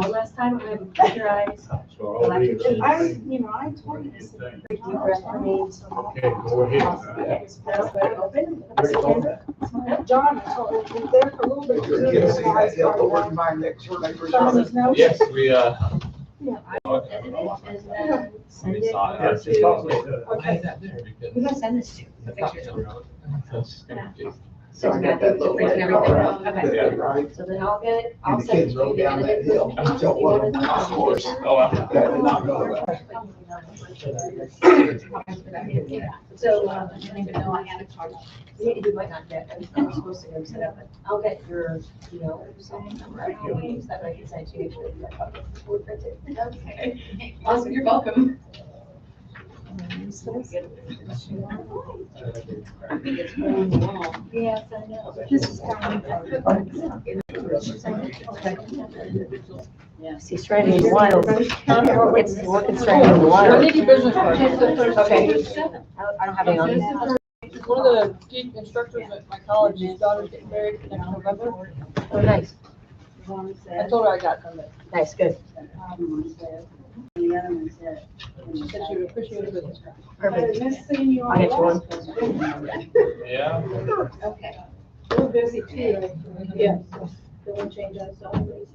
last time, I'm gonna close your eyes. So I'll leave it. I told you this. Big deep breath for me. Okay, go ahead. Open. John, I told you, there for a little bit. You're gonna see that hill over my next door neighbor's Some of house. these notes. Yes, we, Edit it and then send it saw to. it. Okay. Who do I send this to? The pictures. So I we're got gonna that little print red everything car out? Okay. that, right? So then I'll get it, I'll And the send it kids to rode you. down that hill. and Until one of them got a horse. Oh, wow. That did not go that. So, I didn't even know I had a card. You might not get, I was supposed to go set up, but I'll get your, phone number, I can use that, I can send you. Okay. Awesome, you're welcome. Yes, I know. This is how Yes, he's trying to be wild. It's working straight in the I wild. need your business card. Okay. I don't have any on. One of the key instructors at my college, his daughter's getting married next November. Oh, nice, I told her I got from it. nice, good. She said she would appreciate it. Perfect. Nice seeing you I'll get you one. Yeah. Okay. We're busy too, right? Yeah. Don't change us always.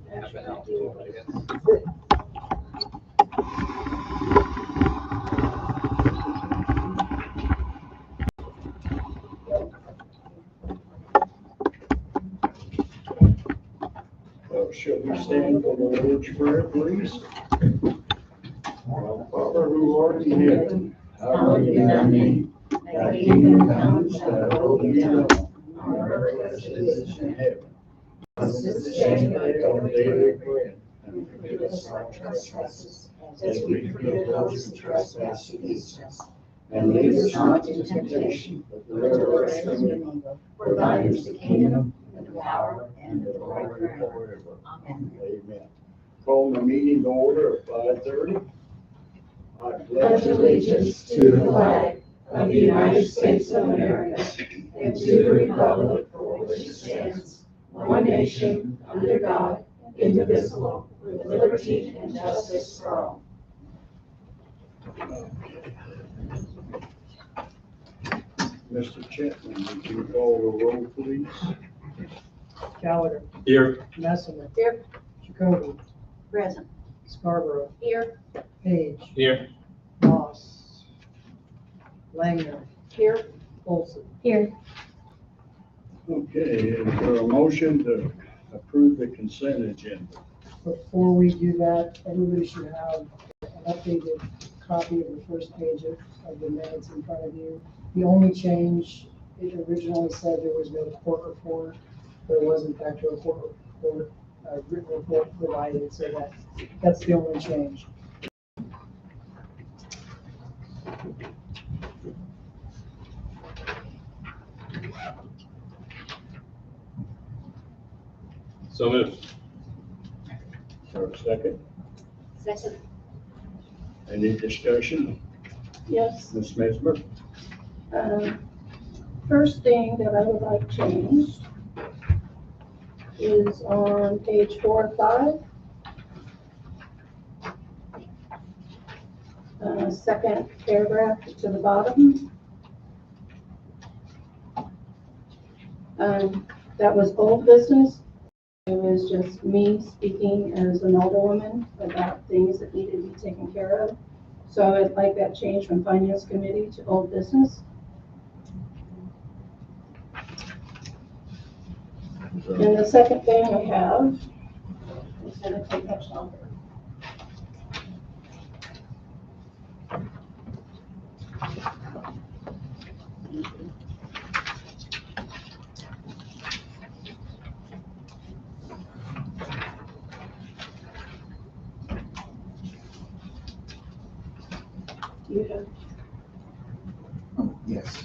Shall we stand for the Lord's Prayer, please? Our Father who art in heaven, hallowed be thy name. Thy kingdom come, thy will be done, on earth as it is in heaven. Give us this day our daily bread, and forgive us our trespasses, as we forgive those who trespass against us. And lead us not into temptation, but deliver us from evil. For thine is the kingdom, and the power, and the glory forever. Amen. Call the meeting to order at 5:30. I Pledge allegiance to the flag of the United States of America and to the republic for which it stands, one nation, under God, indivisible, with liberty and justice for all. Mr. Chapman, would you call the roll, please? Gallagher. Here. Messemer. Here. Jacoby. Present. Scarborough. Here. Page. Here. Moss. Langner. Here. Olson. Here. Okay, is there a motion to approve the consent agenda? Before we do that, everybody should have an updated copy of the first page of the minutes in front of you. The only change, it originally said there was no court report. There was in fact a court report, written report provided, so that's the only change. So moved. For a second, Second. any discussion? Yes. Ms. Mesmer? First thing that I would like changed is on page 4 and 5. Second paragraph to the bottom. That was old business. It was just me speaking as an older woman about things that needed to be taken care of. So I would like that change from finance committee to old business. And the second thing I have is going to take much longer. You have. Yes.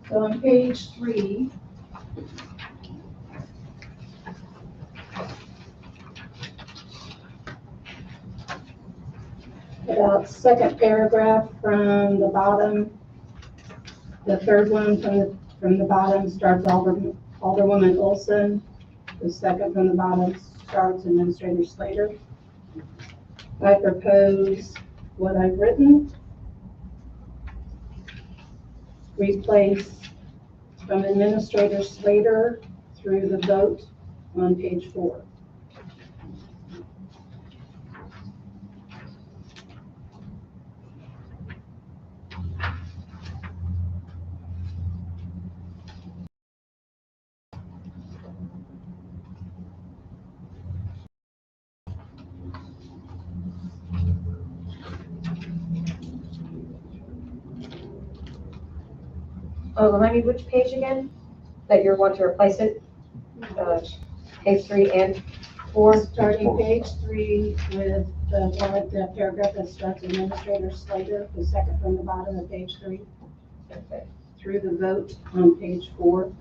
So on page 3, about second paragraph from the bottom, the third one from the bottom starts Alderwoman Olson. The second from the bottom starts Administrator Slater. I propose what I've written. Replace from Administrator Slater through the vote on page 4. Remind me which page again, that you're wanting to replace it? Page 3 and 4? Starting page 3 with the paragraph that starts Administrator Slater, the second from the bottom of page 3, Okay. through the vote on page 4.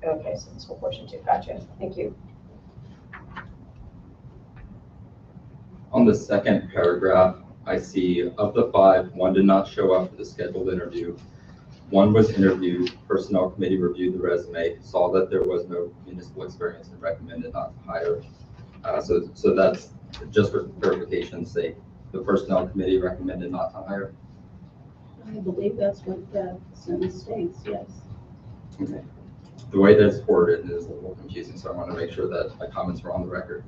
Okay, so this whole portion too, gotcha, thank you. On the second paragraph, I see of the 5, 1 did not show up for the scheduled interview. 1 was interviewed, personnel committee reviewed the resume, saw that there was no municipal experience and recommended not to hire. So that's just for clarification's sake. The personnel committee recommended not to hire. I believe that's what the sentence states, yes. Okay. The way that it's worded is a little confusing, so I want to make sure that my comments are on the record.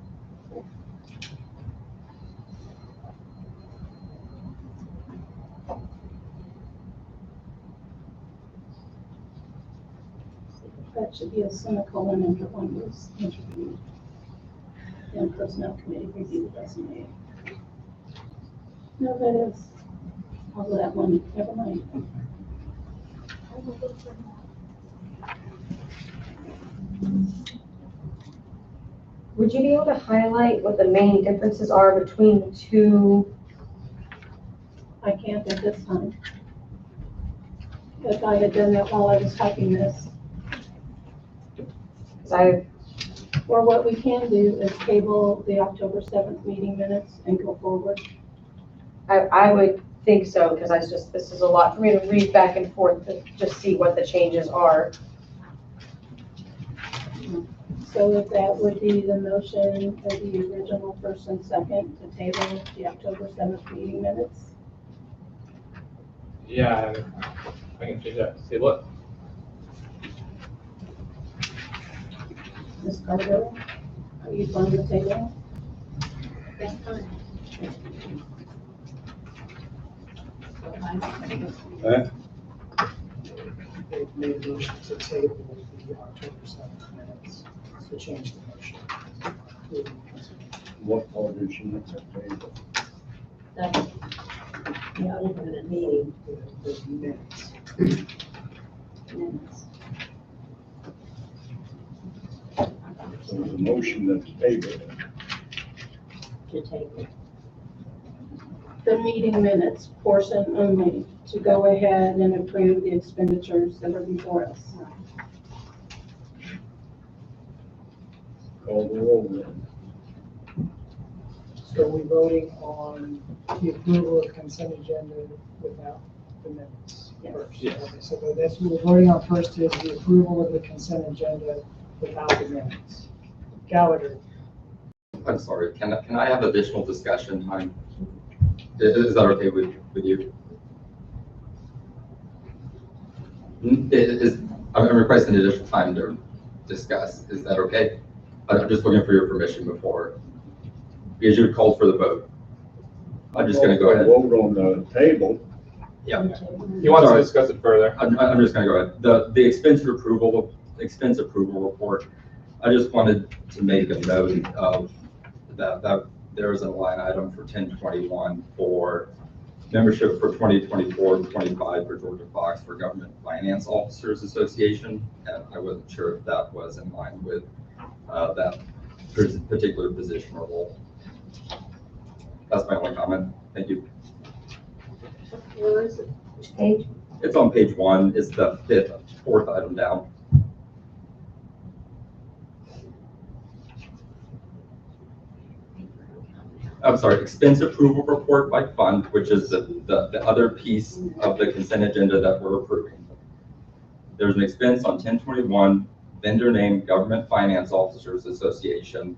That should be a semicolon after 1 was interviewed. And personnel committee reviewed the resume. No, that is, although that one, never mind. Would you be able to highlight what the main differences are between the two? I can't at this time. If I had done that while I was typing this. Because Or what we can do is table the October 7th meeting minutes and go forward. I would think so, because this is a lot for me to read back and forth to just see what the changes are. So if that would be the motion of the original first and second to table the October 7th meeting minutes. Yeah, I can change that. Say what? Ms. Carter, are you on the table? That's fine. They made a motion to table the October 7th minutes, to change the motion. What part is she not table? Yeah, we're going to meeting. The minutes. So the motion that's tabled. To table. The meeting minutes portion only, to go ahead and approve the expenditures that are before us. Call the roll then. So are we voting on the approval of consent agenda without the minutes Yes. first? Yes. Okay, so that's what we're voting on first is the approval of the consent agenda without the minutes. Gallagher, I'm sorry, can I have additional discussion time? Is that okay with you? I'm requesting additional time to discuss. Is that okay? I'm just looking for your permission before, because you called for the vote. I'm just gonna go ahead. Vote on the table. Yeah. He wants to Sorry. discuss it further. I'm just gonna go ahead. The expense approval report, I just wanted to make a note of that there is a line item for 1021 for membership for 2024-25 for Georgia Fox for Government Finance Officers Association. And I wasn't sure if that was in line with that particular position or role. That's my only comment. Thank you. Where is it? Which page? It's on page 1. It's the fourth item down. I'm sorry, expense approval report by fund, which is the other piece of the consent agenda that we're approving. There's an expense on 1021 vendor name Government Finance Officers Association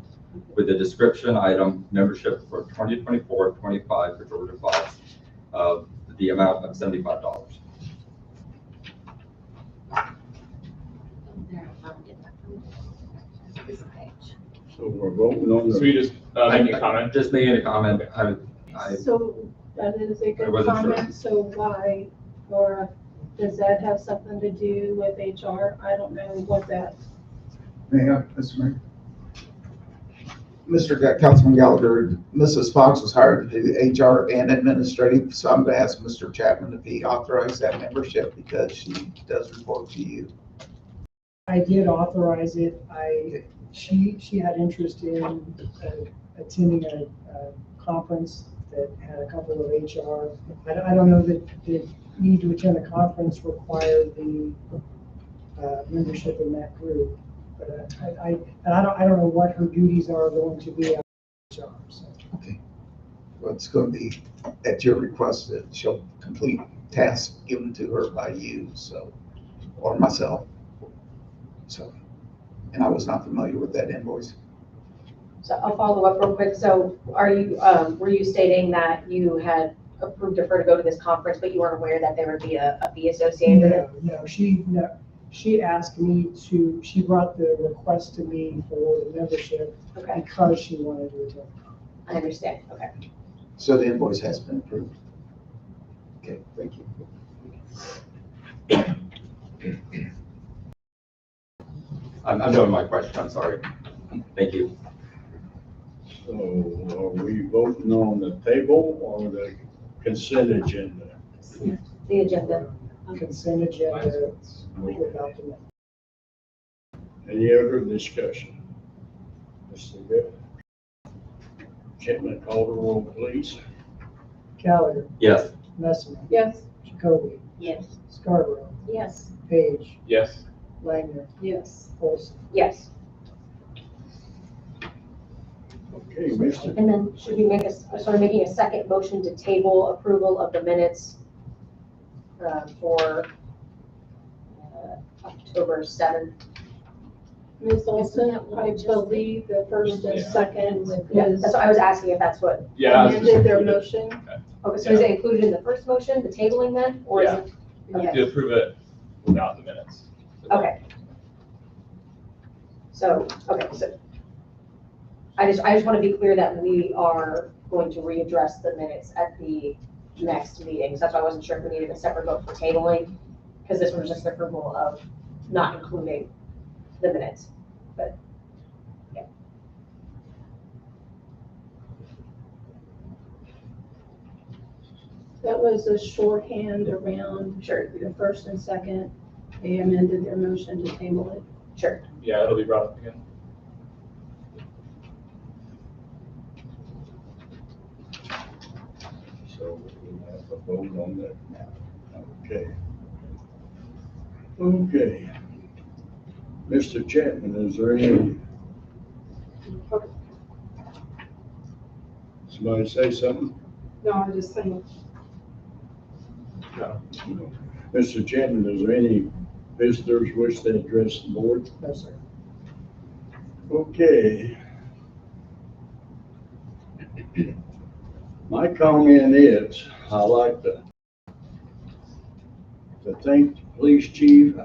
with a description item membership for 2024-25 for Georgia Fox of the amount of $75. So we're voting on So the, we just, making a comment? Just making a comment. So that is a I good wasn't sure. comment, so why, or does that have something to do with HR? I don't know what that, Mayor, Mr. Mayor. Councilman Gallagher, Mrs. Fox was hired to do HR and administrative, so I'm gonna ask Mr. Chapman if he authorized that membership because she does report to you. I did authorize it. She had interest in attending a conference that had a couple of HR. I don't know that the need to attend a conference required the membership in that group. But I don't know what her duties are going to be at HR, so. Okay. Well, it's gonna be at your request that she'll complete tasks given to her by you, so, or myself. So, and I was not familiar with that invoice. So I'll follow up real quick. So are you, were you stating that you had approved of her to go to this conference, but you weren't aware that there would be a fee associated with it? No, she asked me to, she brought the request to me for the membership Okay, because she wanted to attend. I understand. Okay. So the invoice has been approved. Okay, thank you. I'm done with my question. I'm sorry. Thank you. so are we voting on the table or the consent agenda? The agenda. Consent agenda without the. Any other discussion? Mr. Bill? Chapman, call the roll, please. Gallagher, Yes. Messina, yes, Jacoby, Yes. Scarborough, Yes. Page, Yes. Wagner, yes. Olson. Yes. Okay, Mr. And then should we make sort of making a second motion to table approval of the minutes for October 7th? Ms. Olson, I believe the first and second Yeah, is that's what I was asking if that's what, Yeah. I was just amended their included. motion. okay, so is it included in the first motion, the tabling then, or is it? Okay. To approve it without the minutes. Okay. So, I just want to be clear that we are going to readdress the minutes at the next meeting. So that's why I wasn't sure if we needed a separate vote for tabling, because this was just the approval of not including the minutes. But, yeah. That was a shorthand around Sure, the first and second. They amended their motion to table it. sure. Yeah, it'll be brought up again. So we'll have to vote on that now. Okay. Okay. Mr. Chapman, is there any? Somebody say something? No, I'm just saying. No. No. Mr. Chapman, is there any visitors wish to address the board? No, sir. Okay. My comment is, I like to thank the police chief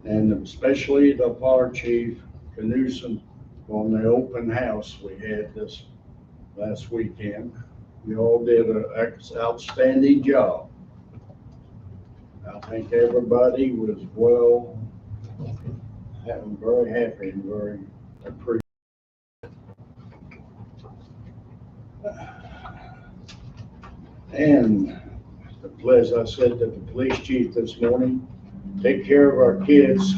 and especially the fire chief, Knudsen, on the open house we had this last weekend. You all did an outstanding job. I think everybody was I'm very happy and very appreciative. And as I said to the police chief this morning, take care of our kids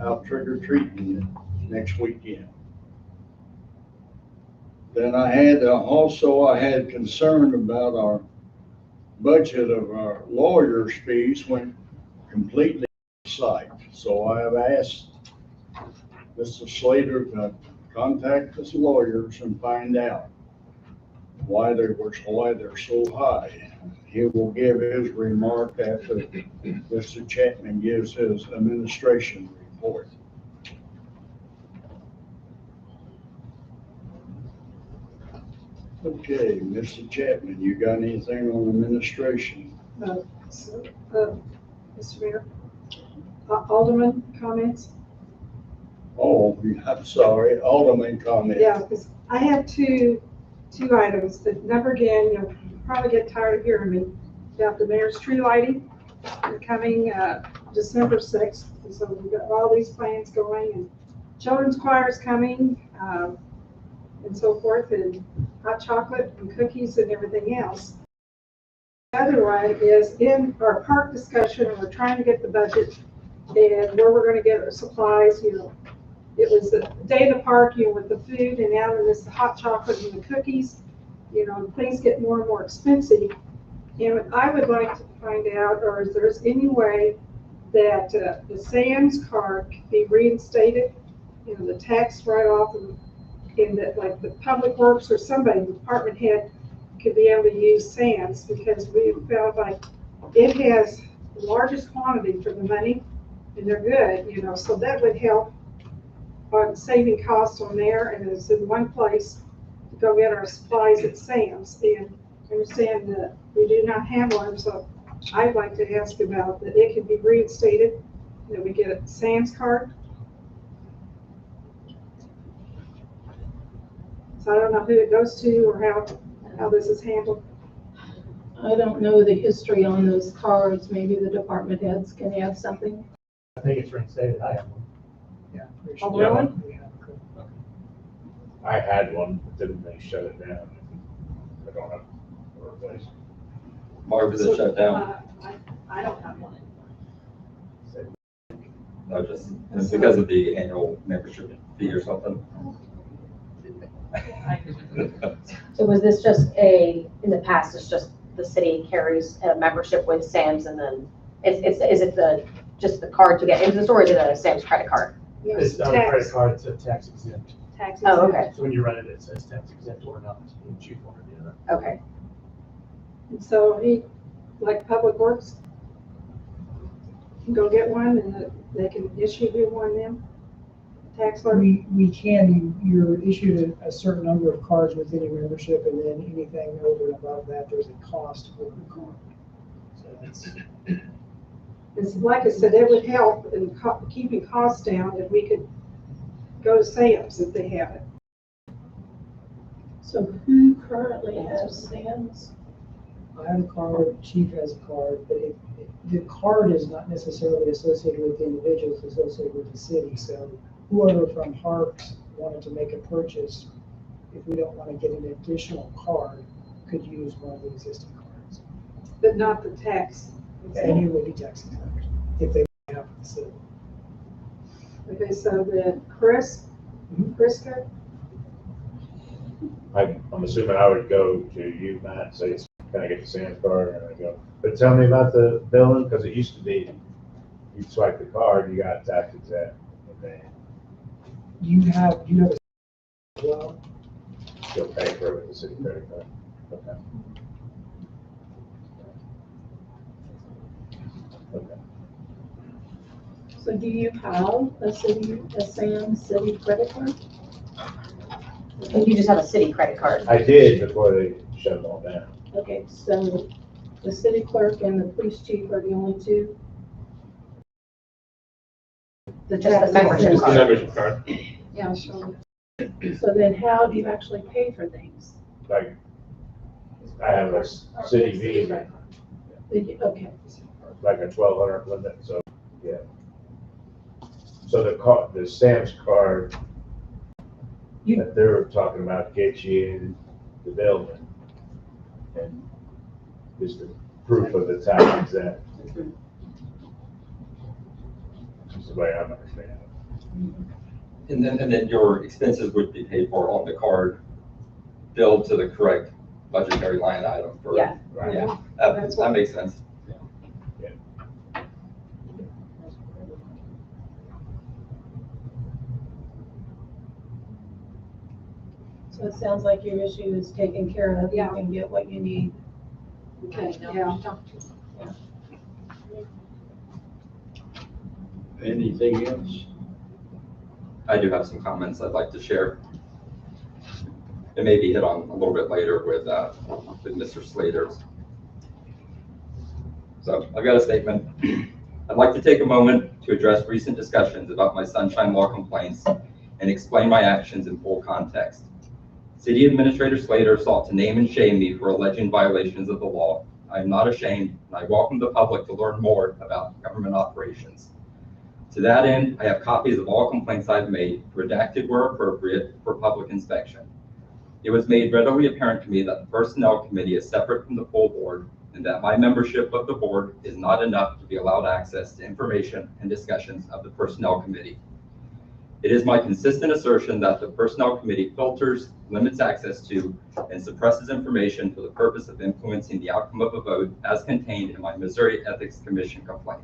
out trick or treating next weekend. Then I had concern about our budget of our lawyers' fees went completely sight. So I have asked Mr. Slater to contact his lawyers and find out why they're so high. He will give his remark after Mr. Chapman gives his administration report. Okay, Mr. Chapman, you got anything on administration? Mr. Mayor, Alderman comments? Oh, I'm sorry, Alderman comment. Yeah, because I have two items that never again, you'll probably get tired of hearing me, about the mayor's tree lighting. They're coming December 6th, and so we've got all these plans going, and children's choir's coming, and so forth, and hot chocolate and cookies and everything else. The other one is in our park discussion, and we're trying to get the budget and where we're gonna get our supplies, you know. It was the day of the park, you know, with the food, and now there's the hot chocolate and the cookies, you know, things get more and more expensive. And I would like to find out, or is there any way that the Sam's card can be reinstated, you know, the tax write-off, and that like the Public Works or somebody, the department head, could be able to use Sam's, because we felt like it has the largest quantity for the money, and they're good, you know, so that would help on saving costs on there, and it's in one place to go get our supplies at Sam's. And I understand that we do not have one, so I'd like to ask about that it could be reinstated, that we get a Sam's card. So I don't know who it goes to or how this is handled. I don't know the history on those cards. Maybe the department heads can add something. I think it's reinstated. I have one. Yeah. pretty Oh, sure. really? We have a code. I had one, but didn't they shut it down? I don't have a replace. Why was it shut down? I don't have one. No, just it's because of the annual membership fee or something. So was this just in the past, it's just the city carries a membership with Sam's, and then is it just the card to get into the store, or is it a Sam's credit card? It's not a credit card, it's a tax exempt. Tax Oh, exempt. okay, So when you run it, it says tax exempt or not. You can choose one or the other. okay. And so like Public Works, can go get one and they can issue you one then? Tax card? We can, you're issued a certain number of cards within your membership, and then anything over and above that, there's a cost for the card. So that's, It's like I said, it would help in keeping costs down if we could go to Sam's if they have it. So who currently has Sam's? I have a card, chief has a card, but the card is not necessarily associated with the individual, it's associated with the city. So whoever from Harks wanted to make a purchase, if we don't want to get an additional card, could use one of the existing cards. But not the tax. And it would be tax exempt if they have the city. Okay, so then Chris, Crisco, I'm assuming I would go to you, Matt, and say, can I get the Sam's card? And I go, but tell me about the billing, because it used to be, you swipe the card, you got tax exempt. And then You have a as well. you'll pay for it with the city credit card. Okay. Okay. So do you have a Sam's city credit card? And you just have a city credit card? I did before they shut it all down. Okay, so the city clerk and the police chief are the only two? Just the membership Just the card? membership card. yeah, sure. So then how do you actually pay for things? Like, I have a city visa, Okay, like a 1,200 limit, so, yeah. So the Sam's card that they're talking about gets you in the building and is the proof of the tax exempt. That's the way I'm understanding it. And then your expenses would be paid for on the card, billed to the correct budgetary line item for. Yeah. Right. Yeah, That's that makes sense. So it sounds like your issue is taken care of. You Yeah. can get what you need. Okay, Yeah. Anything else? I do have some comments I'd like to share. It may be hit on a little bit later with Mr. Slater's. So I've got a statement. I'd like to take a moment to address recent discussions about my Sunshine Law complaints and explain my actions in full context. City Administrator Slater sought to name and shame me for alleging violations of the law. I am not ashamed, and I welcome the public to learn more about government operations. To that end, I have copies of all complaints I've made, redacted where appropriate, for public inspection. It was made readily apparent to me that the Personnel Committee is separate from the full board, and that my membership of the board is not enough to be allowed access to information and discussions of the Personnel Committee. It is my consistent assertion that the Personnel Committee filters, limits access to, and suppresses information for the purpose of influencing the outcome of a vote as contained in my Missouri Ethics Commission complaint.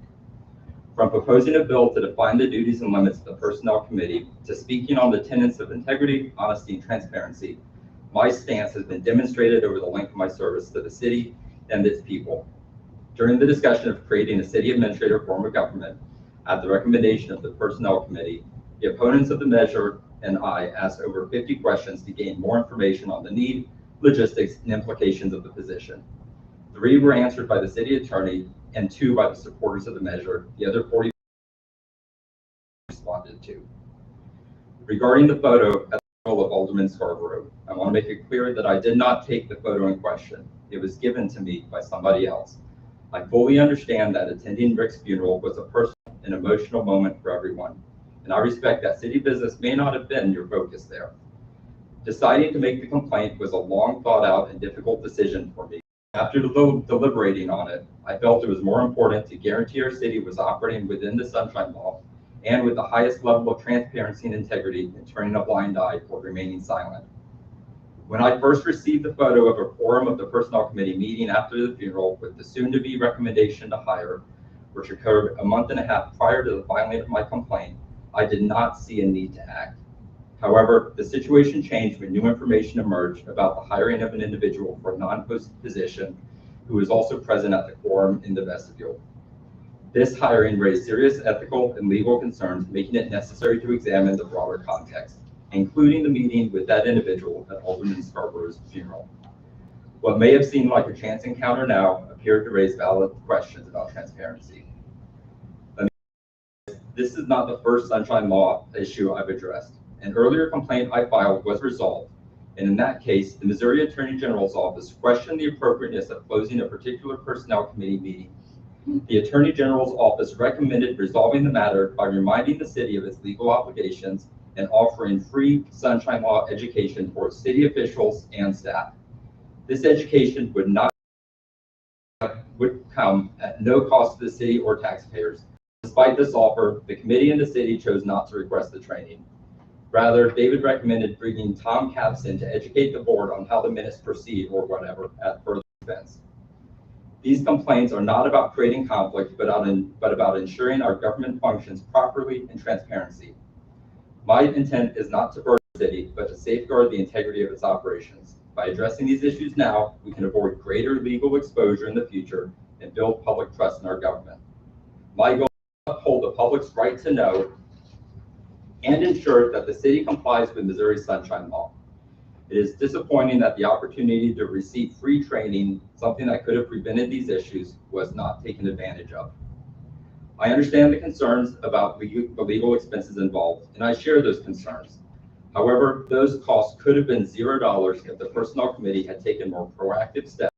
From proposing a bill to define the duties and limits of the Personnel Committee to speaking on the tenets of integrity, honesty, and transparency, my stance has been demonstrated over the length of my service to the city and its people. During the discussion of creating a city administrator form of government, at the recommendation of the Personnel Committee, the opponents of the measure and I asked over 50 questions to gain more information on the need, logistics, and implications of the position. 3 were answered by the city attorney and 2 by the supporters of the measure. The other 40 responded to. Regarding the photo at the funeral of Alderman Scarborough, I want to make it clear that I did not take the photo in question. It was given to me by somebody else. I fully understand that attending Rick's funeral was a personal and emotional moment for everyone, and I respect that city business may not have been your focus there. Deciding to make the complaint was a long thought out and difficult decision for me. After deliberating on it, I felt it was more important to guarantee our city was operating within the Sunshine Law and with the highest level of transparency and integrity than turning a blind eye or remaining silent. When I first received the photo of a quorum of the Personnel Committee meeting after the funeral with the soon-to-be recommendation to hire, which occurred a month and a half prior to the filing of my complaint, I did not see a need to act. However, the situation changed when new information emerged about the hiring of an individual for a non-posted position who was also present at the quorum in the vestibule. This hiring raised serious ethical and legal concerns, making it necessary to examine the broader context, including the meeting with that individual at Alderman Scarborough's funeral. What may have seemed like a chance encounter now appeared to raise valid questions about transparency. This is not the first Sunshine Law issue I've addressed. An earlier complaint I filed was resolved, and in that case, the Missouri Attorney General's office questioned the appropriateness of closing a particular Personnel Committee meeting. The Attorney General's office recommended resolving the matter by reminding the city of its legal obligations and offering free Sunshine Law education for city officials and staff. This education would come at no cost to the city or taxpayers. Despite this offer, the committee and the city chose not to request the training. Rather, David recommended bringing Tom Capps in to educate the board on how the minutes proceed or whatever at further expense. These complaints are not about creating conflict, but about ensuring our government functions properly and transparency. My intent is not to burden the city, but to safeguard the integrity of its operations. By addressing these issues now, we can avoid greater legal exposure in the future and build public trust in our government. My goal is to uphold the public's right to know and ensure that the city complies with Missouri's Sunshine Law. It is disappointing that the opportunity to receive free training, something that could have prevented these issues, was not taken advantage of. I understand the concerns about the legal expenses involved, and I share those concerns. However, those costs could have been $0 if the Personnel Committee had taken more proactive steps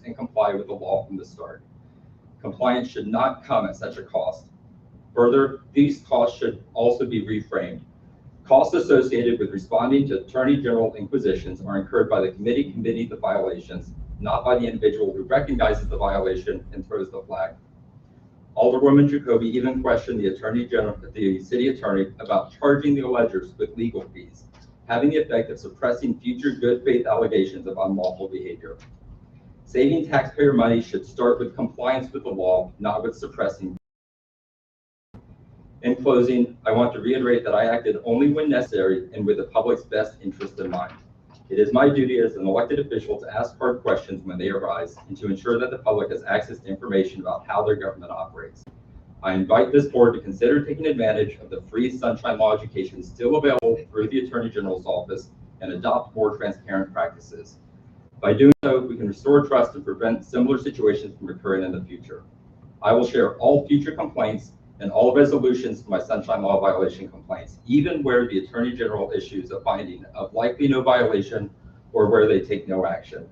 and comply with the law from the start. Compliance should not come at such a cost. Further, these costs should also be reframed. Costs associated with responding to Attorney General inquisitions are incurred by the committee committing the violations, not by the individual who recognizes the violation and throws the flag. Alderwoman Jacoby even questioned the city attorney about charging the allegers with legal fees, having the effect of suppressing future good faith allegations of unlawful behavior. Saving taxpayer money should start with compliance with the law, not with suppressing. In closing, I want to reiterate that I acted only when necessary and with the public's best interest in mind. It is my duty as an elected official to ask hard questions when they arise and to ensure that the public has access to information about how their government operates. I invite this board to consider taking advantage of the free Sunshine Law education still available through the Attorney General's office and adopt more transparent practices. By doing so, we can restore trust and prevent similar situations from occurring in the future. I will share all future complaints and all resolutions to my Sunshine Law violation complaints, even where the Attorney General issues a finding of likely no violation or where they take no action.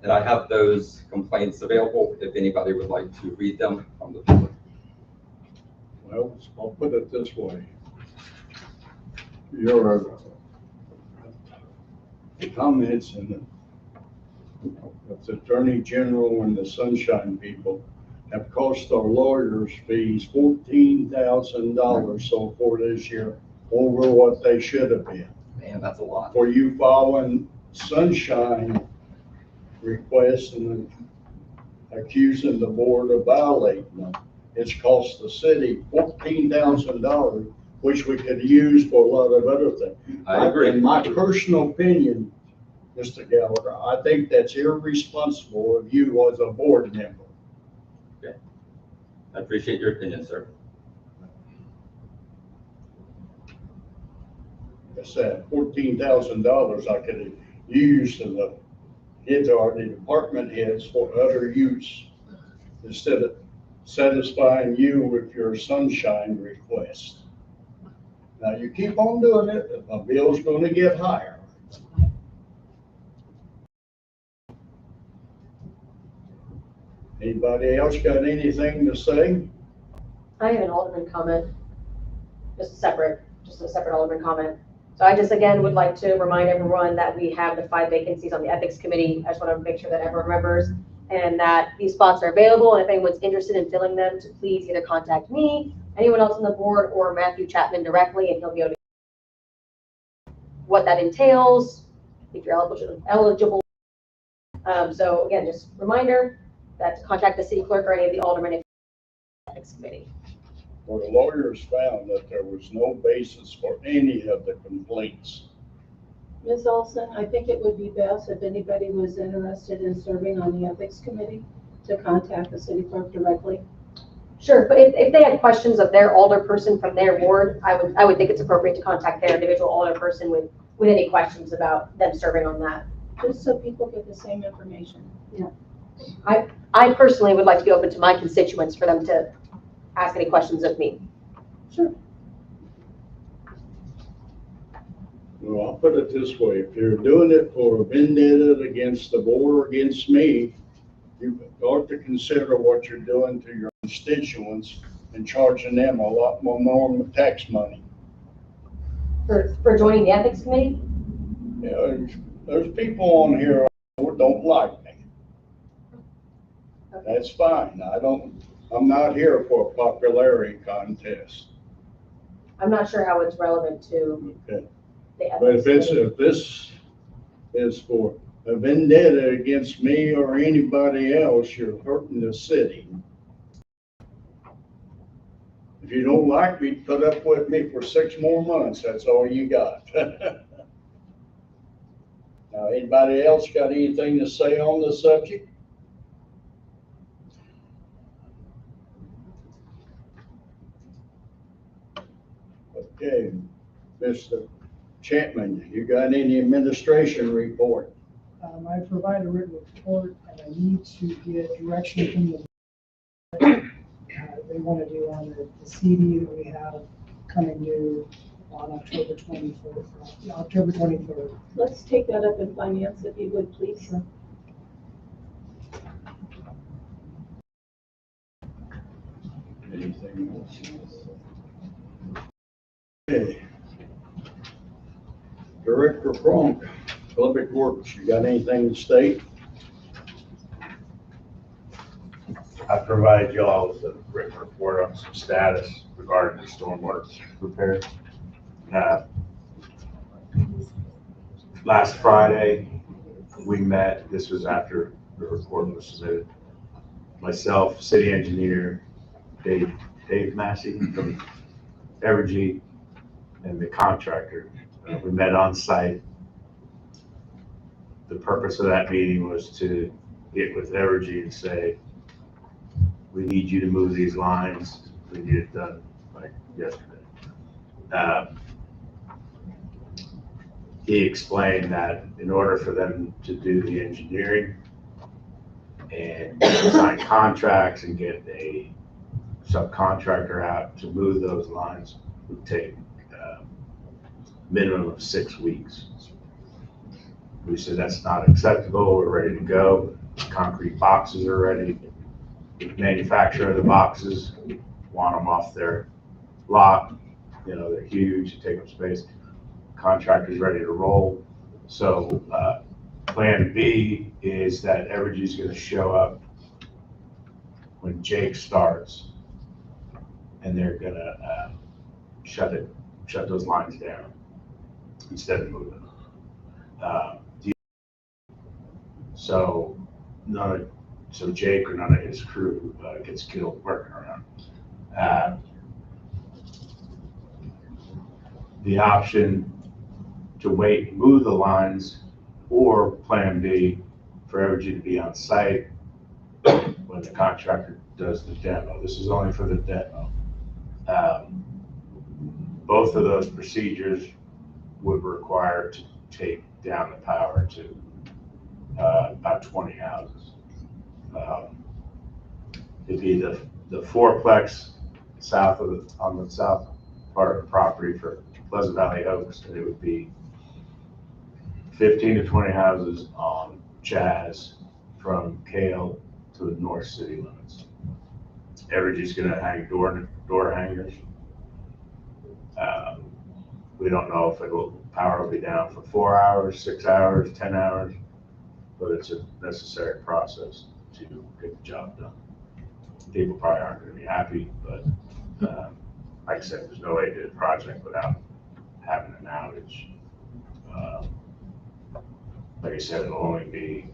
And I have those complaints available if anybody would like to read them from the public. Well, I'll put it this way. Your comments and the Attorney General and the Sunshine people have cost our lawyers fees $14,000 so far this year over what they should have been. Man, that's a lot. For you following Sunshine requests and accusing the board of violating them. It's cost the city $14,000, which we could use for a lot of other things. I agree. In my personal opinion, Mr. Gallagher, I think that's irresponsible of you as a board member. I appreciate your opinion, sir. I said $14,000 I could have used in the department heads for other use instead of satisfying you with your Sunshine request. Now you keep on doing it, my bill's going to get higher. Anybody else got anything to say? I have an Alderman comment, just a separate Alderman comment. So I just, again, would like to remind everyone that we have the 5 vacancies on the Ethics Committee. I just want to make sure that everyone remembers and that these spots are available. And if anyone's interested in filling them, to please either contact me, anyone else on the board, or Matthew Chapman directly, and he'll be able to what that entails, if you're eligible. So again, just reminder that to contact the city clerk or any of the aldermen if Ethics Committee. Well, the lawyers found that there was no basis for any of the complaints. Ms. Olson, I think it would be best if anybody was interested in serving on the Ethics Committee to contact the city clerk directly. Sure, but if they had questions of their alderperson from their ward, I would think it's appropriate to contact their individual alderperson with any questions about them serving on that. Just so people get the same information. Yeah. I personally would like to be open to my constituents for them to ask any questions of me. Sure. Well, I'll put it this way, if you're doing it for a vendetta against the board or against me, you ought to consider what you're doing to your constituents and charging them a lot more tax money. For joining the Ethics Committee? You know, there's people on here who don't like me. Okay. That's fine. I'm not here for a popularity contest. I'm not sure how it's relevant to Okay. the But Ethics Committee. if this is for a vendetta against me or anybody else, you're hurting the city. If you don't like me, put up with me for 6 more months. That's all you got. Now, anybody else got anything to say on the subject? Okay, Mr. Chapman, you got any administration report? I provide a written report and I need to get direction from the they want to do on the CD that we have coming due on October 23rd. Let's take that up in finance if you would, please. Sure. Anything else? Okay. Director Cronk, Public Works, you got anything to state? I provided you all with a written report on some status regarding the stormwater repair. Last Friday, we met, this was after the report was submitted. Myself, city engineer, Dave Dave Massey from Evergy, and the contractor. We met on site. The purpose of that meeting was to get with Evergy and say, we need you to move these lines. We need it done like yesterday. He explained that in order for them to do the engineering and sign contracts and get a subcontractor out to move those lines would take a minimum of 6 weeks. We said that's not acceptable. We're ready to go. Concrete boxes are ready. The manufacturer of the boxes want them off their lot. You know, they're huge, they take up space. Contractor's ready to roll. So plan B is that Evergy's gonna show up when Jake starts, and they're gonna shut those lines down instead of moving. So so Jake or none of his crew gets killed working around. The option to wait and move the lines, or plan B, for Evergy to be on site when the contractor does the demo. This is only for the demo. Both of those procedures would require to take down the power to about 20 houses. It'd be the fourplex south of on the south part of the property for Pleasant Valley Oaks, and it would be 15 to 20 houses on Jazz from Kale to the north city limits. Evergy's gonna hang door hangers. We don't know if power will be down for 4 hours, 6 hours, 10 hours, but it's a necessary process to get the job done. People probably aren't gonna be happy, but like I said, there's no way to do the project without having an outage. Like I said, it'll only be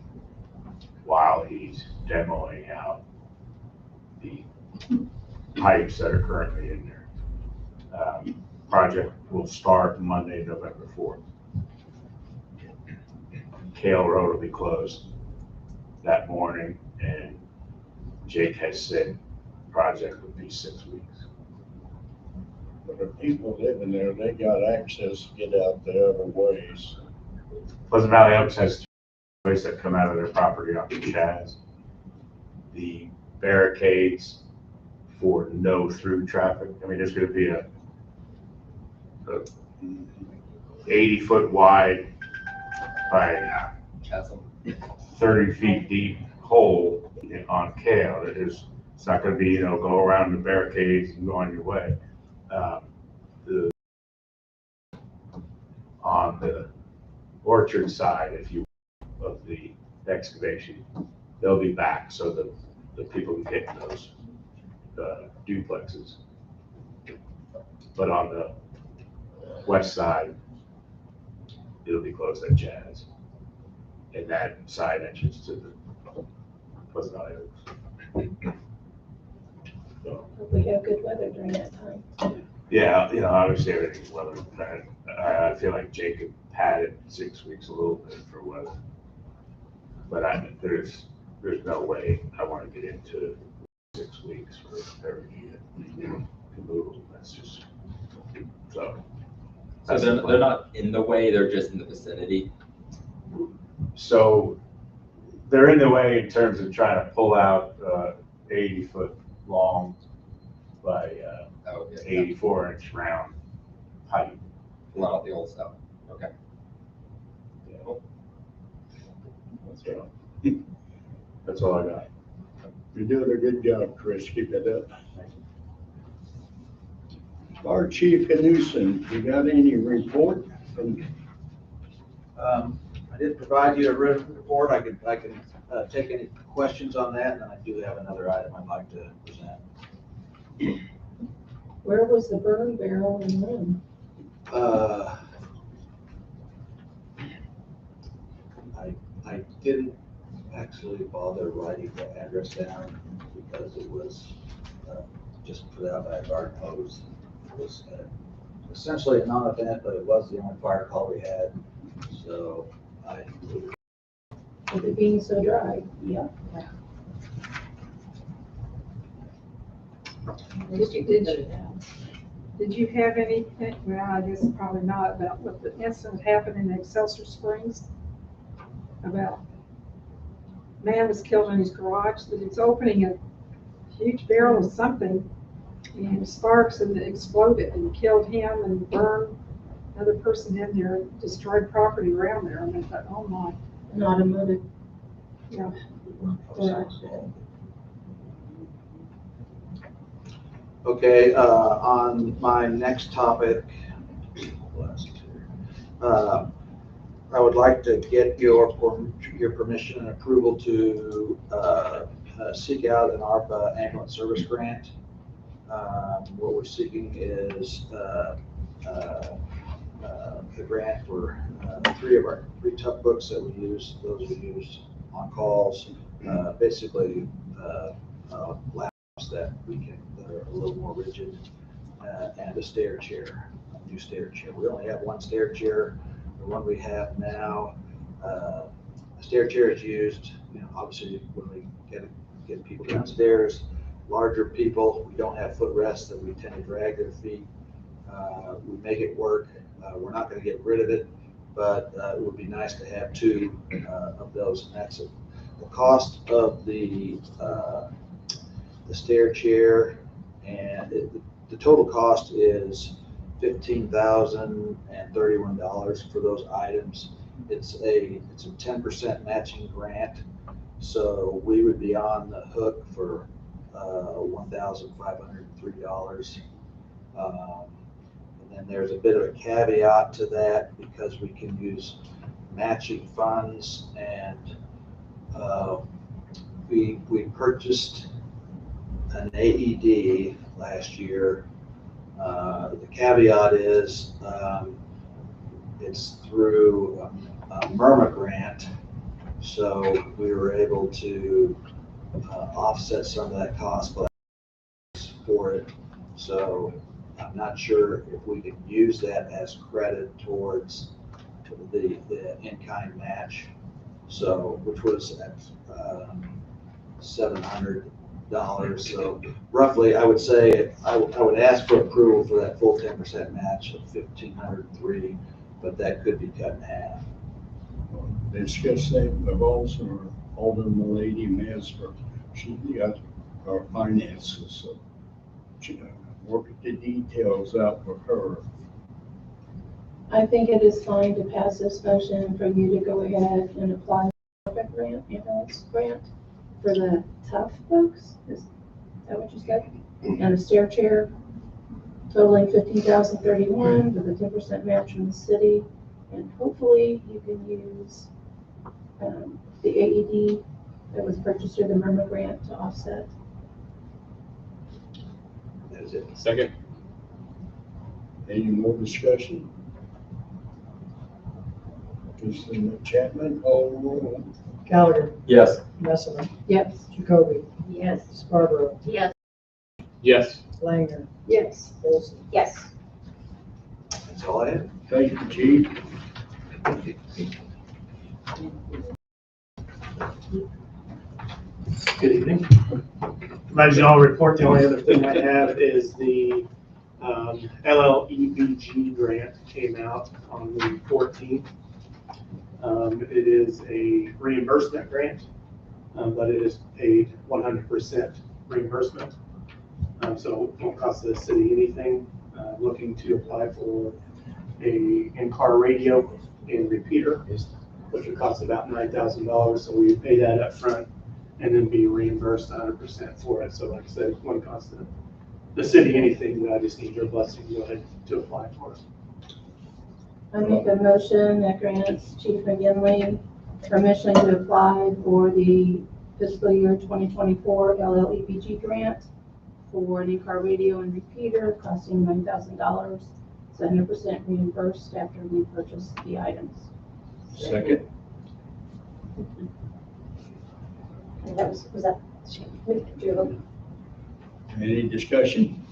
while he's demoing out the pipes that are currently in there. Project will start Monday, November 4th. Kale Road will be closed that morning, and Jake has said project would be 6 weeks. But the people living there, they got access to get out the other ways. Pleasant Valley Oaks has 2 ways that come out of their property onto Chaz. The barricades for no through traffic. I mean, there's going to be a 80-foot wide by Chasm. 30 feet deep hole on Kale. It's not going to be, go around the barricades and go on your way. On the orchard side, if you will, of the excavation, they'll be back so that the people can get in those duplexes. But on the west side, it'll be closed at Jazz, and that side entrance to the Pleasant Valley Oaks. So, Hope we have good weather during that time. yeah, obviously everything's weather dependent. I feel like Jacob padded 6 weeks a little bit for weather, but there's no way I want to get into 6 weeks for every to move. That's just so. So they're not in the way, they're just in the vicinity. So they're in the way in terms of trying to pull out 80-foot long by 84-inch round pipe. Pull out the old stuff. Okay. So that's all I got. You're doing a good job, Chris. Keep it up. Our Chief Knudsen, you got any report from? I did provide you a written report. I can take any questions on that, and I do have another item I'd like to present. Where was the burn barrel and when? I didn't actually bother writing the address down because it was just put out by a garden hose. It was essentially a non-event, but it was the only fire call we had, so I included it. With it being so dry, yeah. Did you have anything, well, I guess probably not, about what the incident happened in Excelsior Springs? About, man was killed in his garage, that it's opening a huge barrel of something, and sparks, and it exploded and killed him and burned another person in there, destroyed property around there. And I thought, oh my, An automotive. yeah. Okay, on my next topic, I would like to get your permission and approval to seek out an ARPA ambulance service grant. What we're seeking is a grant for three tough books that we use, those we use on calls, basically laps that are a little more rigid, and a stair chair, a new stair chair. We only have one stair chair. The one we have now, the stair chair is used, obviously when we get people downstairs. Larger people, we don't have footrests that we tend to drag their feet. We make it work. We're not going to get rid of it, but it would be nice to have two of those. And that's it. The cost of the stair chair, and the total cost is $15,031 for those items. It's a 10% matching grant, so we would be on the hook for $1,503. And then there's a bit of a caveat to that, because we can use matching funds, and we purchased an AED last year. The caveat is it's through a MIRMA grant, so we were able to offset some of that cost for it. So I'm not sure if we can use that as credit towards the in-kind match. So, which was at $700. So roughly, I would say I would ask for approval for that full 10% match of $1,503, but that could be cut in half. Discuss that, but also Alderman Lady Messer, she got our finances, so she work the details out for her. I think it is fine to pass this motion for you to go ahead and apply for the grant, ambulance grant for the tough folks. Is that what you said? And a stair chair totaling $15,031 with a 10% match from the city. And hopefully you can use the AED that was purchased through the MIRMA grant to offset. That is it. Second. Any more discussion? Mr. Chapman, call the roll. Gallagher, Yes. Messerly, Yes. Jacoby, Yes. Scarborough, Yes. Yes. Langer, Yes. Olson. Yes. That's all I have. Thank you, Chief. Good evening. My general report, the only other thing I have is the LLEBG grant came out on the 14th. It is a reimbursement grant, but it is paid 100% reimbursement. So it won't cost the city anything. Looking to apply for a in-car radio and repeater, which would cost about $9,000. So we would pay that up front and then be reimbursed 100% for it. So like I said, it won't cost the city anything, but I just need your blessing to go ahead to apply for it. I make a motion that grants Chief McGinley permission to apply for the fiscal year 2024 LLEBG grant for an in-car radio and repeater costing $9,000. It's 100% reimbursed after we purchase the items. Second. And that was that, do you have Any discussion?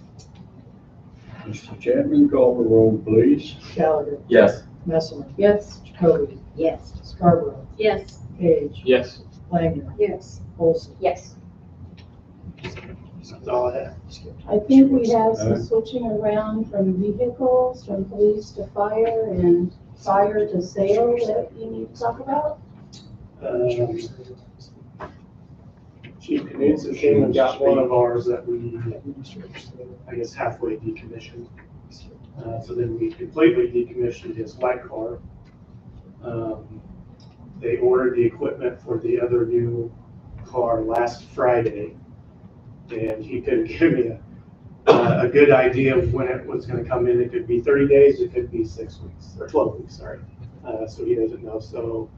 Mr. Chapman, call the roll, please. Gallagher, Yes. Messerman, Yes. Jacoby, Yes. Scarborough, Yes. Page, Yes. Langner, Yes. Olson. Yes. That's all I have. I think we have some switching around from vehicles, from police to fire and fire to sale that you need to talk about. Chief Knudsen came and got one of ours that we, I guess, halfway decommissioned. So then we completely decommissioned his white car. They ordered the equipment for the other new car last Friday. And he couldn't give me a good idea of when it was gonna come in. It could be 30 days, it could be 6 weeks, or 12 weeks, sorry. So he doesn't know. So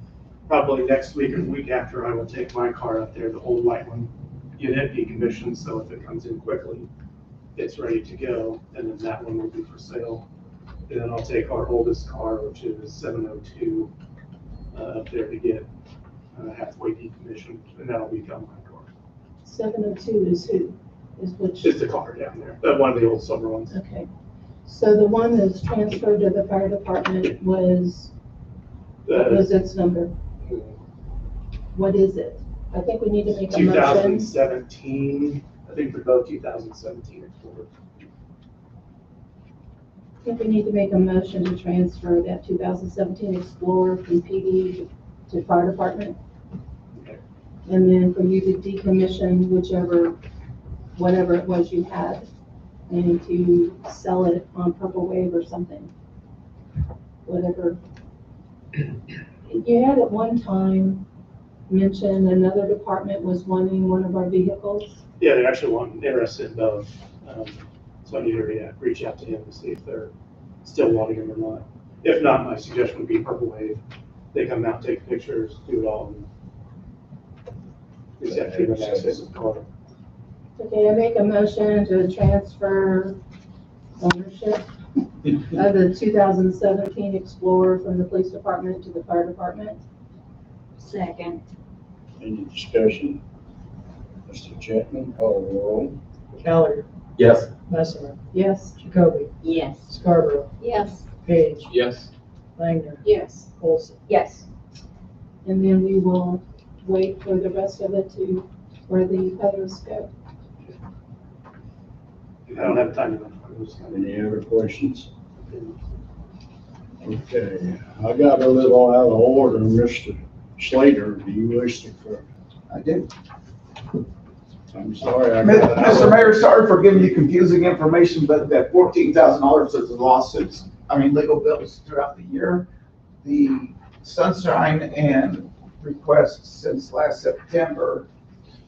probably next week or the week after, I will take my car up there, the old white one, get it decommissioned, so if it comes in quickly, it's ready to go, and then that one will be for sale. And then I'll take our oldest car, which is 702, up there to get halfway decommissioned, and that'll become my car. 702 is who? Is which? Just the car down there, one of the old silver ones. Okay. So the one that's transferred to the fire department was, what was its number? What is it? I think we need to make a motion. 2017, I think they're both 2017 Explorer. I think we need to make a motion to transfer that 2017 Explorer from PD to fire department. Okay. And then for you to decommission whatever it was you had, and to sell it on Purple Wave or something. Whatever. You had at one time mentioned another department was wanting one of our vehicles. Yeah, they actually interested in both. So I need to reach out to him to see if they're still wanting them or not. If not, my suggestion would be Purple Wave. They come out, take pictures, do it all. We just have to give them access to the car. Okay, I make a motion to transfer ownership of the 2017 Explorer from the police department to the fire department. Second. Any discussion? Mr. Chapman, call the roll. Gallagher, Yes. Messerman, Yes. Jacoby, Yes. Scarborough, Yes. Page, Yes. Langner, Yes. Olson. Yes. And then we will wait for the rest of it to, where the others go. I don't have time to. Any other questions? Okay, I got a little out of order. Mr. Slater, do you wish to? I did. I'm sorry. Mr. Mayor, sorry for giving you confusing information, but that $14,000 is the lawsuits, legal bills throughout the year. The sunshine and requests since last September,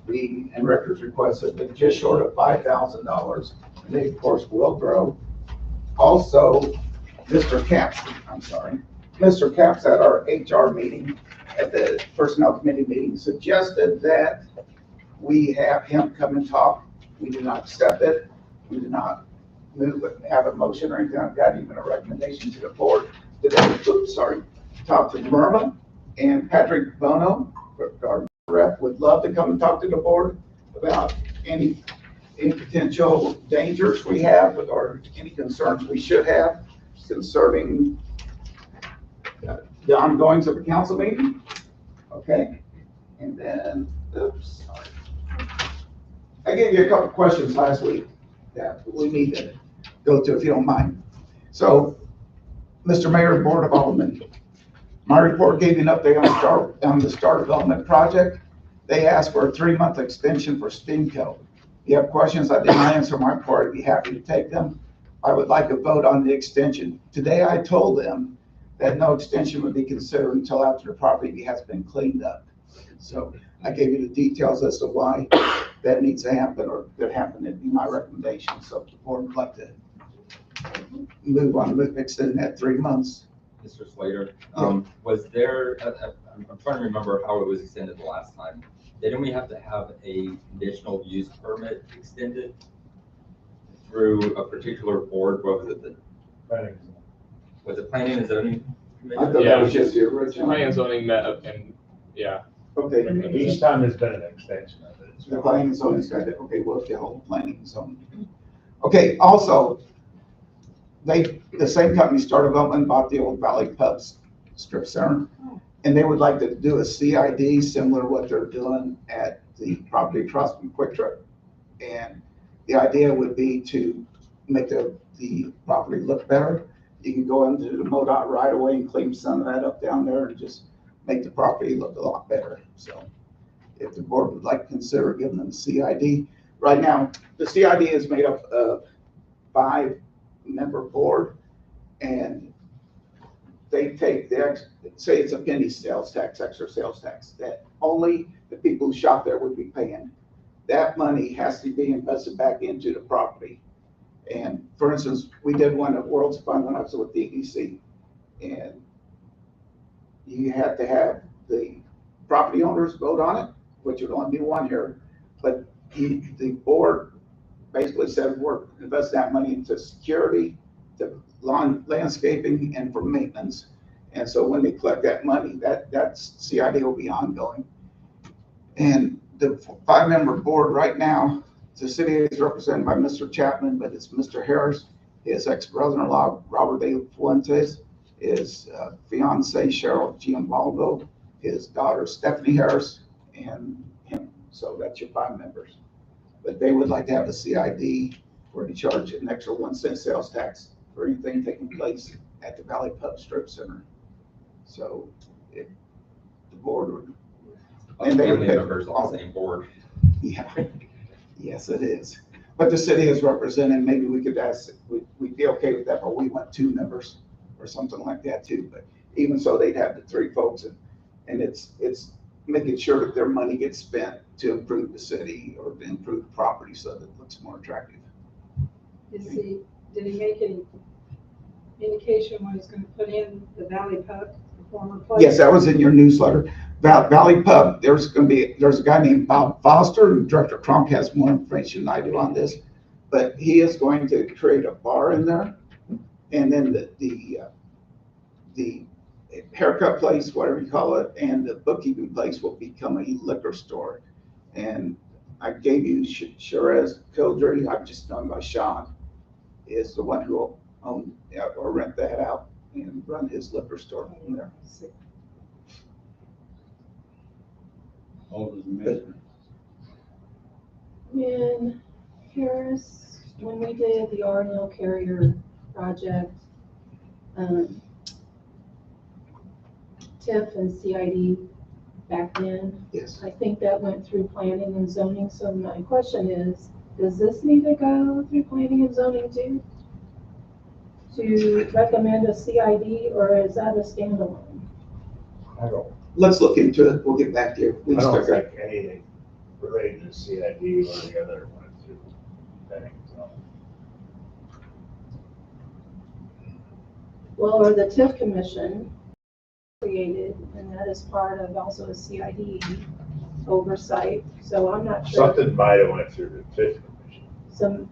and records requests have been just short of $5,000. And they, of course, will grow. Also, Mr. Capps at our HR meeting, at the Personnel Committee meeting, suggested that we have him come and talk. We did not accept it. We did not move it, have a motion or anything. I've got even a recommendation to the board today. Talk to Myrna and Patrick Bono, our rep, would love to come and talk to the board about any potential dangers we have or any concerns we should have concerning the ongoings of the council meeting. Okay, and then, oops, sorry. I gave you a couple questions last week that we need to go to if you don't mind. So, Mr. Mayor, Board of Aldermen, my report gave you an update on the Star Development Project. They asked for a 3-month extension for Stimco. If you have questions I didn't answer my part, I'd be happy to take them. I would like a vote on the extension. Today I told them that no extension would be considered until after the property has been cleaned up. So I gave you the details as to why that needs to happen, or that happened. It'd be my recommendation. So if the board would like to move on, extend that 3 months. Mr. Slater, was there, I'm trying to remember how it was extended the last time. Didn't we have to have a conditional use permit extended through a particular board? What was it? Was it planning and zoning? I thought that was just the original. Planning and zoning met up and, yeah. Okay. Each time there's been an extension of it. The planning and zoning said, okay, we'll get whole planning and zoning. Okay, also, the same company started development, bought the old Valley Pubs strip center. And they would like to do a CID similar to what they're doing at the property across from Quick Trip. And the idea would be to make the property look better. You can go into the MoDOT right away and clean some of that up down there and just make the property look a lot better. So if the board would like to consider giving them CID. Right now, the CID is made up of 5-member board, and they take say it's a penny sales tax, extra sales tax, that only the people who shop there would be paying. That money has to be invested back into the property. And for instance, we did one at World's Fund when I was with DEC, and you had to have the property owners vote on it, which would only be one here, but the board basically said we're invest that money into security, to lawn landscaping, and for maintenance. And so when they collect that money, that CID will be ongoing. And the 5-member board right now, the city is represented by Mr. Chapman, but it's Mr. Harris, his ex-brother-in-law, Robert De Fuentes, his fiancee, Cheryl Giambaldo, his daughter, Stephanie Harris, and him. So that's your 5 members. But they would like to have a CID where they charge an extra 1-cent sales tax for anything taking place at the Valley Pub Strip Center. So if the board would, and they would Family pay members on the same board. yeah, yes, it is. But the city is represented. Maybe we could ask, we'd be okay with that, but we want 2 members or something like that too. But even so, they'd have the 3 folks, and it's making sure that their money gets spent to improve the city or to improve the property so that it looks more attractive. Did he make any indication when he's gonna put in the Valley Pub, the former place? Yes, that was in your newsletter. Valley Pub, there's a guy named Bob Foster, and Director Cronk has more information than I do on this, but he is going to create a bar in there. And then the haircut place, whatever you call it, and the bookkeeping place will become a liquor store. And I gave you Sherez Kildry, I'm just known by Sean, is the one who will own or rent that out and run his liquor store from there. When Harris, when we did the R&L Carrier project, TIF and CID back then, Yes. I think that went through planning and zoning. So my question is, does this need to go through planning and zoning too? To recommend a CID, or is that a standalone? Let's look into it. We'll get back to you. I don't think anything related to CID or the other went through planning and zoning. Well, or the TIF commission created, and that is part of also a CID oversight. So I'm not sure. Something might have went through the TIF commission.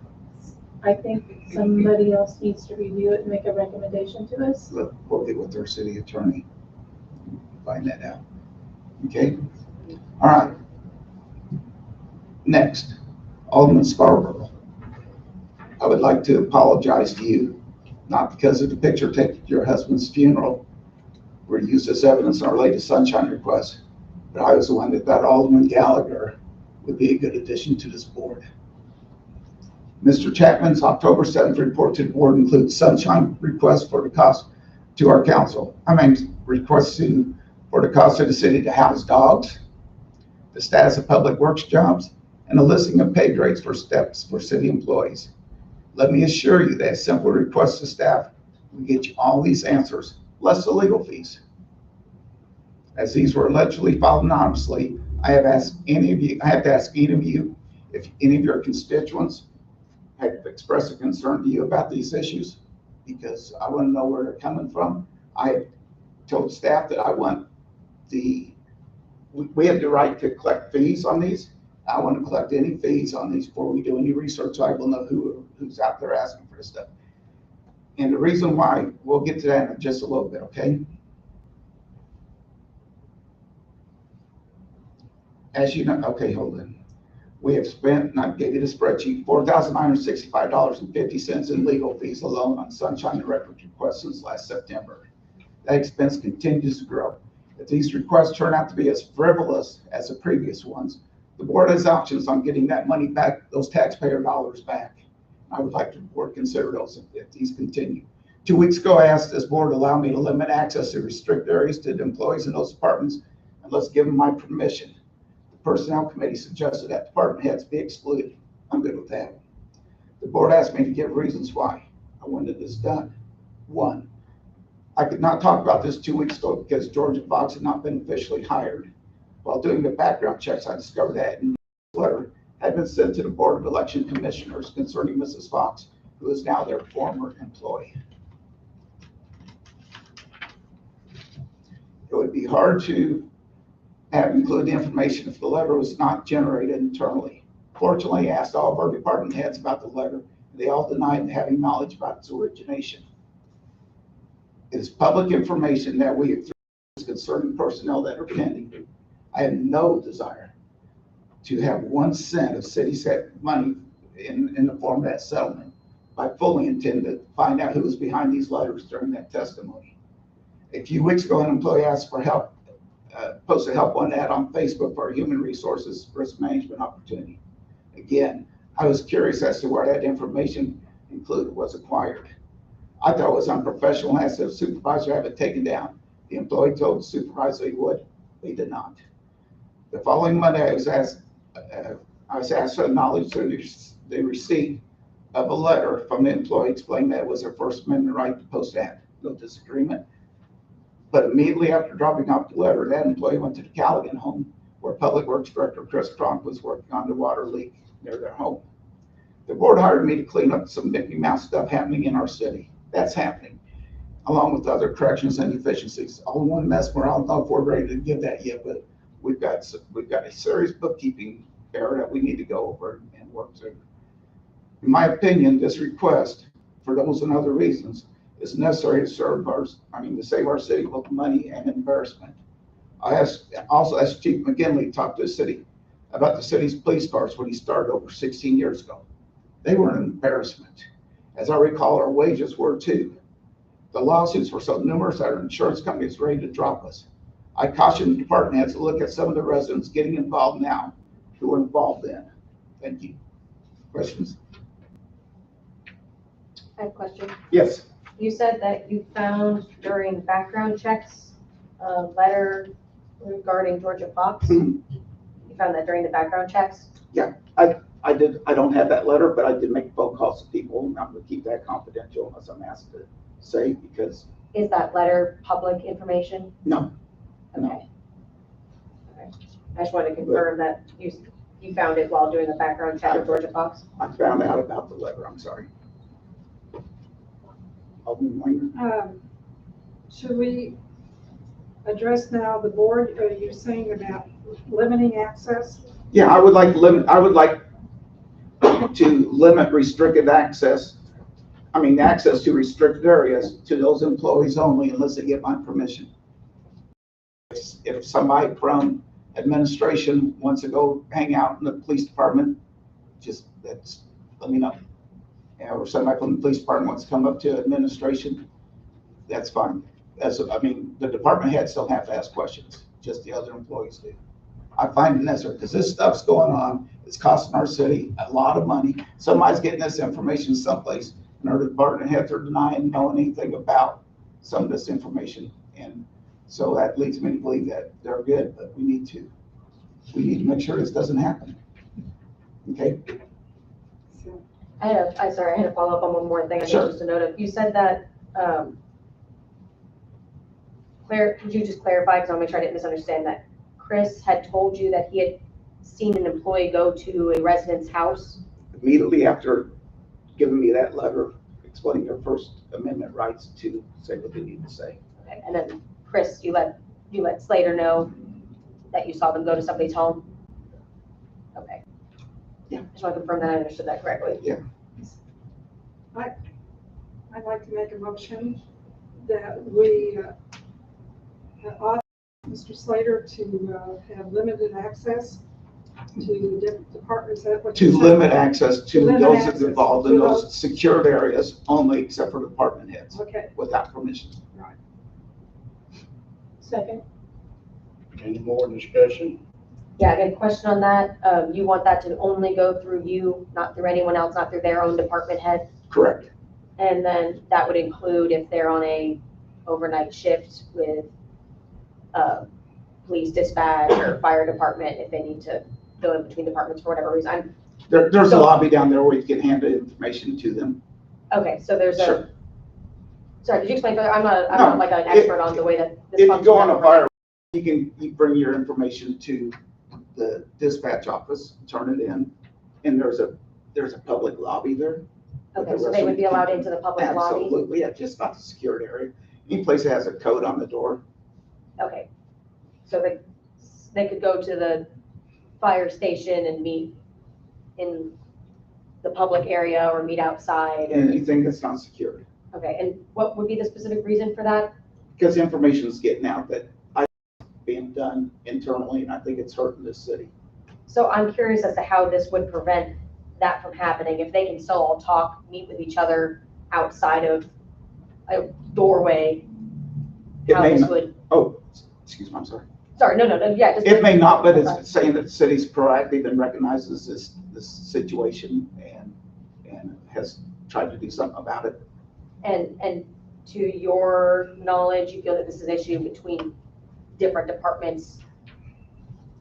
I think somebody else needs to review it and make a recommendation to us. We'll get with their city attorney, find that out. Okay? All right. Next, Alderman Scarborough. I would like to apologize to you, not because of the picture taken at your husband's funeral were used as evidence in our latest sunshine request, but I was the one that thought Alderman Gallagher would be a good addition to this board. Mr. Chapman's October 7th report to the board includes sunshine requests for the cost to our council. Requesting for the cost of the city to house dogs, the status of public works jobs, and a listing of pay grades for steps for city employees. Let me assure you that simple requests to staff will get you all these answers, less the legal fees. As these were allegedly filed anonymously, I have to ask any of you if any of your constituents have expressed a concern to you about these issues, because I want to know where they're coming from. I told staff that I want we have the right to collect fees on these. I want to collect any fees on these before we do any research, so I will know who's out there asking for this stuff. And the reason why, we'll get to that in just a little bit, okay? as you know, okay, hold on. We have spent, and I gave you the spreadsheet, $4,965.50 in legal fees alone on sunshine and record requests since last September. That expense continues to grow. If these requests turn out to be as frivolous as the previous ones, the board has options on getting that money back, those taxpayer dollars back. I would like the board to consider those if these continue. 2 weeks ago, I asked this board to allow me to limit access to restricted areas to the employees in those departments, and let's give them my permission. The Personnel Committee suggested that department heads be excluded. I'm good with that. The board asked me to give reasons why I wanted this done. One, I could not talk about this 2 weeks ago because Georgia Fox had not been officially hired. While doing the background checks, I discovered that a letter had been sent to the Board of Election Commissioners concerning Mrs. Fox, who is now their former employee. It would be hard to have included information if the letter was not generated internally. Fortunately, I asked all of our department heads about the letter, and they all denied having knowledge about its origination. It is public information that we have concerning personnel that are pending. I have no desire to have 1 cent of city money in the form of that settlement. I fully intend to find out who was behind these letters during that testimony. A few weeks ago, an employee asked for help, posted help on that on Facebook for a human resources risk management opportunity. Again, I was curious as to where that information included was acquired. I thought it was unprofessional, asked the supervisor to have it taken down. The employee told the supervisor he would. He did not. The following Monday, I was asked to acknowledge the receipt of a letter from the employee explaining that it was her First Amendment right to post that. No disagreement. But immediately after dropping off the letter, that employee went to the Callaghan home where Public Works Director Chris Cronk was working on the water leak near their home. The board hired me to clean up some Mickey Mouse stuff happening in our city. That's happening, along with other corrections and efficiencies. All in one mess where I don't know if we're ready to give that yet, but we've got a serious bookkeeping error that we need to go over and work through. In my opinion, this request, for those and other reasons, is necessary to save our city both money and embarrassment. I also asked Chief McGinley to talk to the city about the city's police cars when he started over 16 years ago. They were an embarrassment. As I recall, our wages were too. The lawsuits were so numerous that our insurance company is ready to drop us. I caution the department heads to look at some of the residents getting involved now who were involved then. Thank you. Questions? I have a question. Yes. You said that you found during background checks a letter regarding Georgia Fox. Mhm. You found that during the background checks? I did. I don't have that letter, but I did make phone calls to people. I'm going to keep that confidential unless I'm asked to say, because Is that letter public information? no. Okay. Okay. I just wanted to confirm that you found it while doing the background check of Georgia Fox. I found out about the letter. I'm sorry. Alderman Weiner? Should we address now the board? Are you saying about limiting access? Yeah, I would like to limit restricted access. Access to restricted areas to those employees only unless they get my permission. If somebody from administration wants to go hang out in the police department, let me know. Or somebody from the police department wants to come up to administration, that's fine. The department heads don't have to ask questions, just the other employees do. I find it necessary because this stuff's going on. It's costing our city a lot of money. Somebody's getting this information someplace, and our department heads are denying knowing anything about some of this information. And so that leads me to believe that they're good, but we need to make sure this doesn't happen. Okay? I had a follow-up on one more thing. I think Sure. just a note of, you said that, Claire, could you just clarify, because I want to make sure I didn't misunderstand, that Chris had told you that he had seen an employee go to a resident's house? Immediately after giving me that letter explaining their First Amendment rights to say what they need to say. Okay. And then, Chris, you let Slater know that you saw them go to somebody's home? Okay. Yeah. Just want to confirm that I understood that correctly. Yeah. I'd like to make a motion that we authorize Mr. Slater to have limited access to different departments? Is that what To you're saying? limit access To to limit those access involved to in those those- secured areas only, except for department heads, Okay, without permission. Second, Any more discussion? Yeah, I got a question on that. You want that to only go through you, not through anyone else, not through their own department head? Correct. And then that would include if they're on a overnight shift with, police dispatch or fire department, if they need to go in between departments for whatever reason. There's a lobby down there where you can hand the information to them. Okay, so there's Sure. a, sorry, could you explain further? I'm No, not like an expert on the way that this If you functions. go on a fire, you bring your information to the dispatch office, turn it in, and there's a public lobby there. Okay, so they would be allowed into the public lobby? Absolutely, yeah, just not the secured area. Any place that has a code on the door. Okay, so they could go to the fire station and meet in the public area or meet outside? And anything that's not secured. Okay, and what would be the specific reason for that? Because information is getting out that being done internally, and I think it's hurting this city. So I'm curious as to how this would prevent that from happening, if they can still all talk, meet with each other outside of a doorway, It how may this not, would, oh, excuse me, I'm sorry. sorry, no, yeah, just. It may not, but it's saying that the city's proactive and recognizes this situation and has tried to do something about it. And to your knowledge, you feel that this is an issue between different departments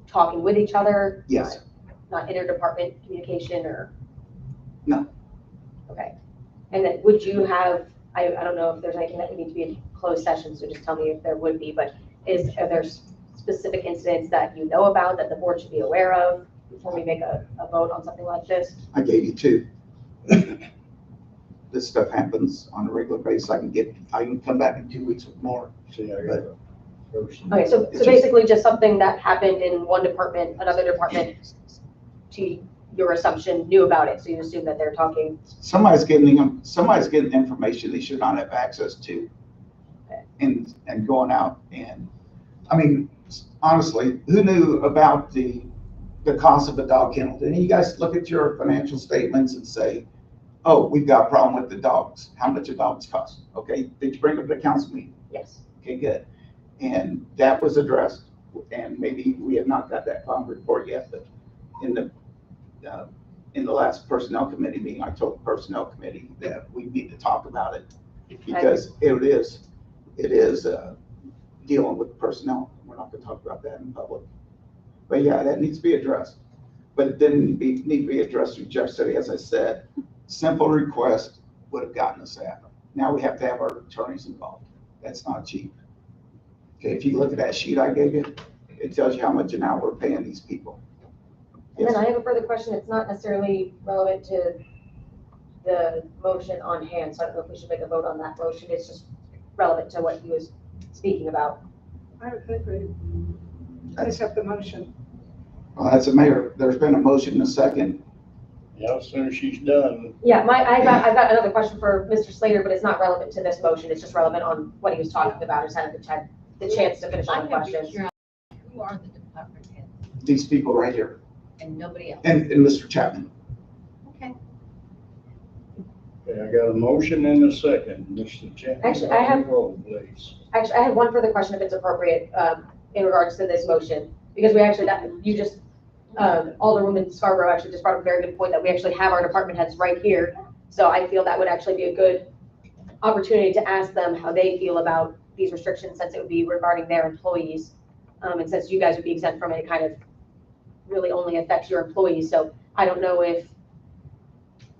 talking with each other? Yes. Not interdepartment communication or? No. Okay. And then would you have, I don't know if there's anything that would need to be in closed session, so just tell me if there would be, but are there specific incidents that you know about that the board should be aware of before we make a vote on something like this? I gave you two. This stuff happens on a regular basis. I can come back in 2 weeks with more. See, I got a person. Okay, so It's just- basically just something that happened in one department, another department, to your assumption, knew about it, so you assume that they're talking. Somebody's getting information they should not have access to. Okay. And going out and, I mean, honestly, who knew about the cost of a dog kennel? Did you guys look at your financial statements and say, oh, we've got a problem with the dogs? How much a dogs cost? Okay, did you bring up the council meeting? Yes. Okay, good. And that was addressed, and maybe we have not got that final report yet, but in the last personnel committee meeting, I told the personnel committee that we need to talk about it because it is dealing with personnel. We're not gonna talk about that in public. But yeah, that needs to be addressed. But it didn't need to be addressed through Jeff City, as I said. Simple request would have gotten us that. Now we have to have our attorneys involved. That's not cheap. Okay, if you look at that sheet I gave you, it tells you how much an hour we're paying these people. And then I have a further question. It's not necessarily relevant to the motion on hand, so I don't know if we should make a vote on that motion. It's just relevant to what he was speaking about. I would think we That's, accept the motion. well, that's a mayor. There's been a motion and a second. Yeah, as soon as she's done, Yeah, I've got another question for Mr. Slater, but it's not relevant to this motion. It's just relevant on what he was talking about. I just hadn't had the chance to finish all the questions. Who are the department heads These people right here, and nobody else? and Mr. Chapman. Okay. okay, I got a motion and a second, Mr. Chapman. Actually, I have- Roll, please. Actually, I have one further question if it's appropriate, in regards to this motion, because we actually, Alderwoman Scarborough actually just brought up a very good point that we actually have our department heads right here. So I feel that would actually be a good opportunity to ask them how they feel about these restrictions, since it would be regarding their employees. And since you guys would be exempt from it, it kind of really only affects your employees. So I don't know if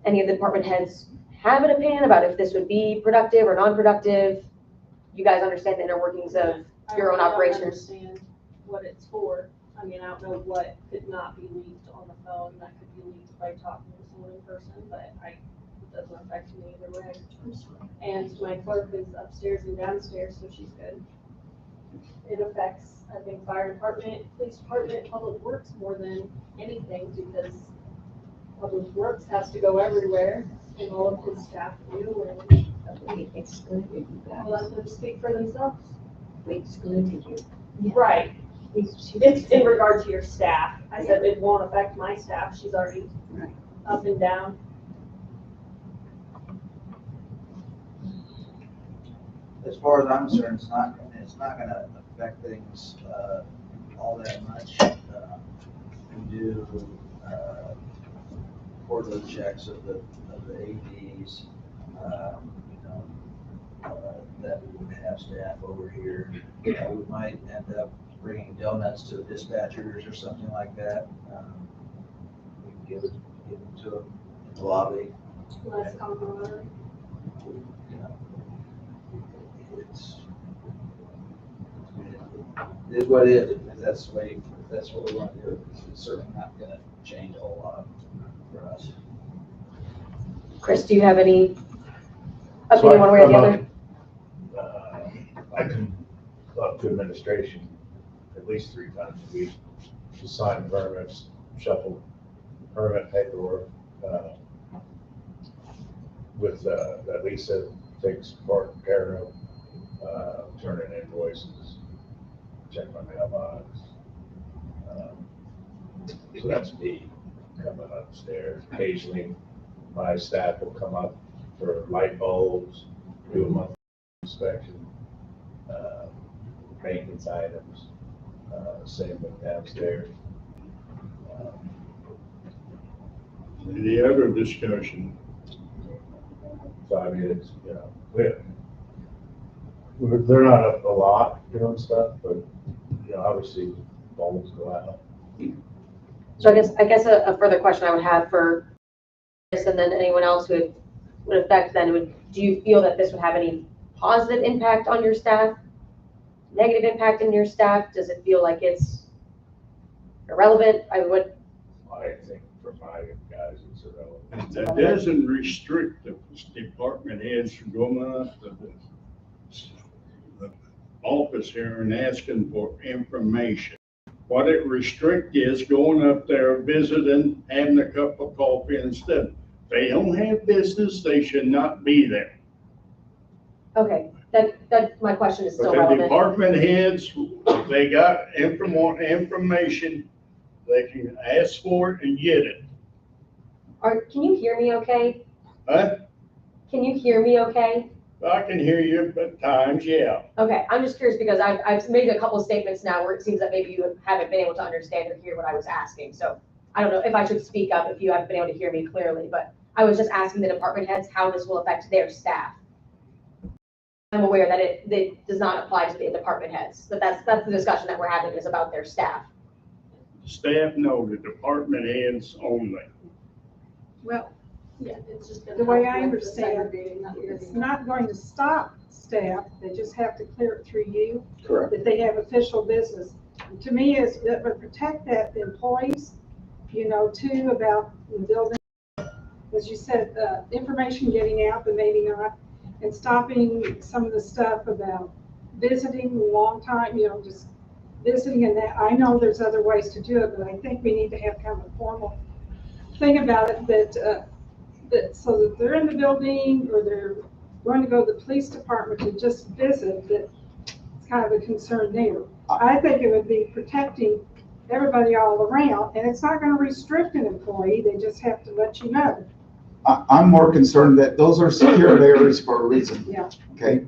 any of the department heads have an opinion about if this would be productive or non-productive. You guys understand the inner workings of your own I really don't operations. understand what it's for. I mean, I don't know what could not be leaked on the phone, that could be leaked by talking to someone in person, but it doesn't affect me either way. And my clerk is upstairs and downstairs, so she's good. It affects, I think, fire department, police department, public works more than anything, because public works has to go everywhere, and all of his staff do, and We excluded you I'll guys. let them speak for themselves. We excluded you. Right, It's in regard to your staff. I said it won't affect my staff. She's already up and down. As far as I'm concerned, it's not gonna affect things, all that much. We do, quarterly checks of the ADs, that we would have staff over here. We might end up bringing donuts to the dispatchers or something like that. We can give them to them in the lobby. Less complimentary. You know, it is what it is. If that's the way, if that's what we want to do, it's certainly not gonna change a whole lot for us. Chris, do you have any opinion one way or the other? I can up to administration at least 3 times a week to sign permits, shuffle permit paperwork, with, that Lisa takes part care of, turn in invoices, check my mailbox. So that's me coming upstairs. Occasionally, my staff will come up for light bulbs, do a monthly inspection, maintenance items, same with downstairs. Any other discussion? So I mean, it's, they're not up a lot doing stuff, but, obviously bulbs go out. So I guess a further question I would have for Chris and then anyone else who would affect then do you feel that this would have any positive impact on your staff? Negative impact in your staff? Does it feel like it's irrelevant? I think for my guys, it's irrelevant. That doesn't restrict the department heads from going up to the office here and asking for information. What it restricts is going up there, visiting, having a cup of coffee and stuff. If they don't have business, they should not be there. Okay, that my question is still But the relevant. department heads, if they got information, they can ask for it and get it. Can you hear me okay? Huh? Can you hear me okay? I can hear you at times, yeah. Okay, I'm just curious because I've made a couple of statements now where it seems that maybe you haven't been able to understand or hear what I was asking. So I don't know if I should speak up if you haven't been able to hear me clearly, but I was just asking the department heads how this will affect their staff. I'm aware that it does not apply to the department heads, but that's the discussion that we're having is about their staff. Staff, no, the department heads only. Well, Yeah, it's just gonna the way help I with the understand segregating that we're it's doing. not going to stop staff, they just have to clear it through you, Correct. that they have official business. To me, it would protect that the employees, too, about the building. As you said, information getting out, but maybe not, and stopping some of the stuff about visiting a long time, just visiting and that. I know there's other ways to do it, but I think we need to have kind of a formal thing about it that so that they're in the building or they're going to go to the police department to just visit, that it's kind of a concern there. I think it would be protecting everybody all around, and it's not going to restrict an employee, they just have to let you know. I'm more concerned that those are secured areas for a reason. Yeah. Okay?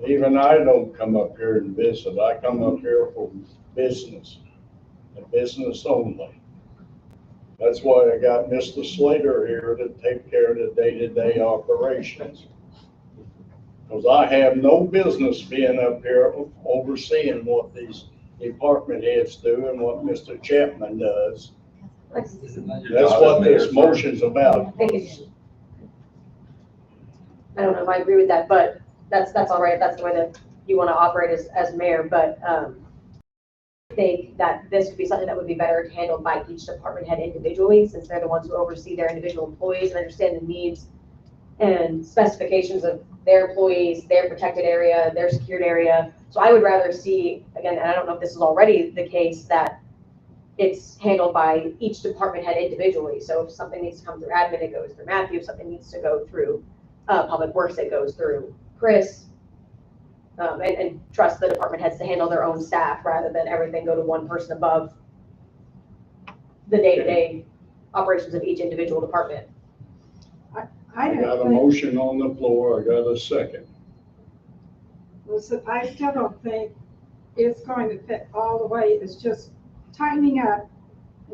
Even I don't come up here and visit. I come up here for business and business only. That's why I got Mr. Slater here to take care of the day-to-day operations. Because I have no business being up here overseeing what these department heads do and what Mr. Chapman does. That's what this motion's about. I don't know if I agree with that, but that's all right. If that's the way that you want to operate as mayor, but I think that this would be something that would be better handled by each department head individually, since they're the ones who oversee their individual employees and understand the needs and specifications of their employees, their protected area, their secured area. So I would rather see, again, and I don't know if this is already the case, that it's handled by each department head individually. So if something needs to come through admin, it goes through Matthew. If something needs to go through public works, it goes through Chris. and trust the department heads to handle their own staff rather than everything go to one person above the day-to-day operations of each individual department. I got a motion on the floor, I got a second. Listen, I still don't think it's going to fit all the way. It's just tightening up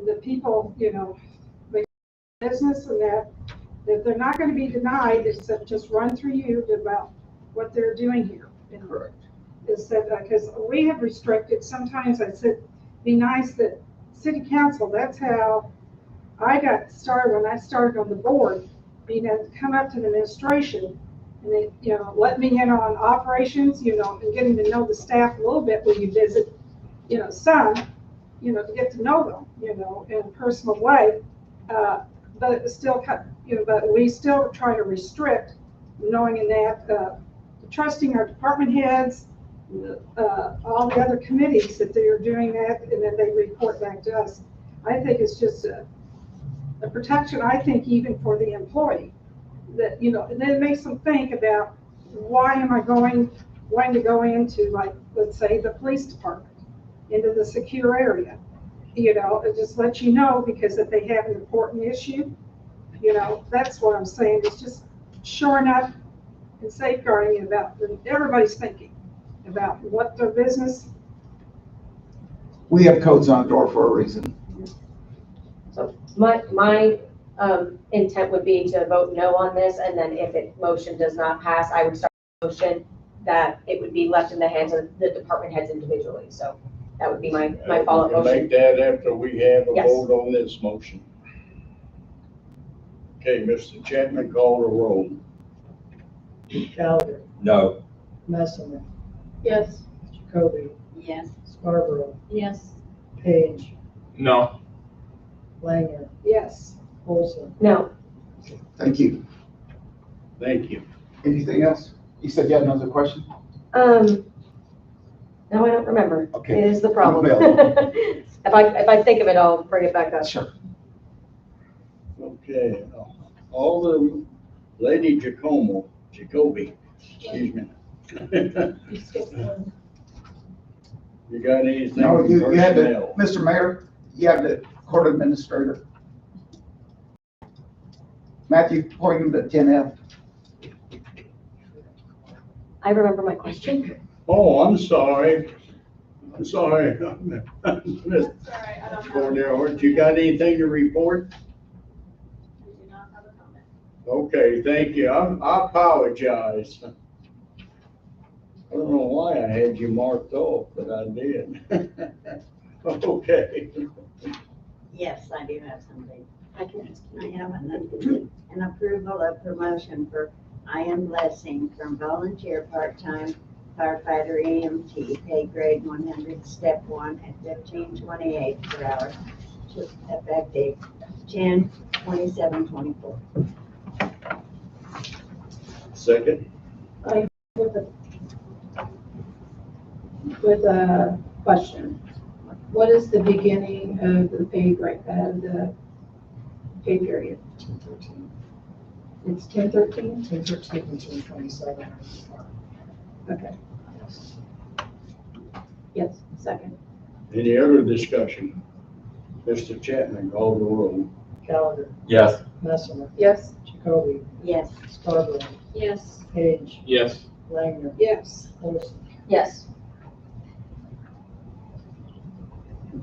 the people, you know, the business and that they're not going to be denied, it's just run through you about what they're doing here. Correct. Is that, because we have restricted, sometimes I said, be nice that city council, that's how I got started when I started on the board, being able to come up to the administration and they, you know, let me in on operations, you know, and getting to know the staff a little bit when you visit, you know, some, you know, to get to know them, you know, in a personal way. But it was still, you know, but we still try to restrict, knowing in that, trusting our department heads, all the other committees that they are doing that, and then they report back to us. I think it's just a protection, I think, even for the employee, that, you know, and then it makes them think about, why am I going to go into, like, let's say, the police department, into the secure area? You know, it just lets you know, because if they have an important issue, you know, that's what I'm saying. It's just shoring up and safeguarding about, everybody's thinking about what their business. We have codes on the door for a reason. So my intent would be to vote no on this, and then if it motion does not pass, I would start a motion that it would be left in the hands of the department heads individually. So that would be my follow-up We'll motion. Make that after we have a Yes. vote on this motion. Okay, Mr. Chapman, call the roll. Gallagher, No. Messerman, Yes. Jacoby, Yes. Scarborough, Yes. Page, No. Langer, Yes. Olson. No, Thank you. Thank you. Anything else? You said you had another question? no, I don't remember. Okay. It is the problem. Well. If I think of it, I'll bring it back up. Sure. Okay, all the Lady Jacoby, excuse me. You got anything? No, you had the, personnel? Mr. Mayor, you have the court administrator. Matthew, point him to 10F. I remember my question. Oh, I'm sorry. I'm sorry. Miss Sorry, I don't have, Cornell, you got anything to report? I do not have a comment. Okay, thank you. I apologize. I don't know why I had you marked off, but I did. Okay. Yes, I do have something. I can ask I have an approval of promotion for Ian Blessing from volunteer part-time firefighter EMT, pay grade 100, step 1 at $15.28 per hour, effective 10/27/24. Second? With a question. What is the beginning of the pay grade, the pay period? 10:13. It's 10/13? 10:13 and 10:27. Okay. Yes, second. Any other discussion? Mr. Chapman, call the roll. Gallagher, Yes. Messerman, Yes. Jacoby, Yes. Scarborough, Yes. Page, Yes. Langer, Yes. Olson. Yes.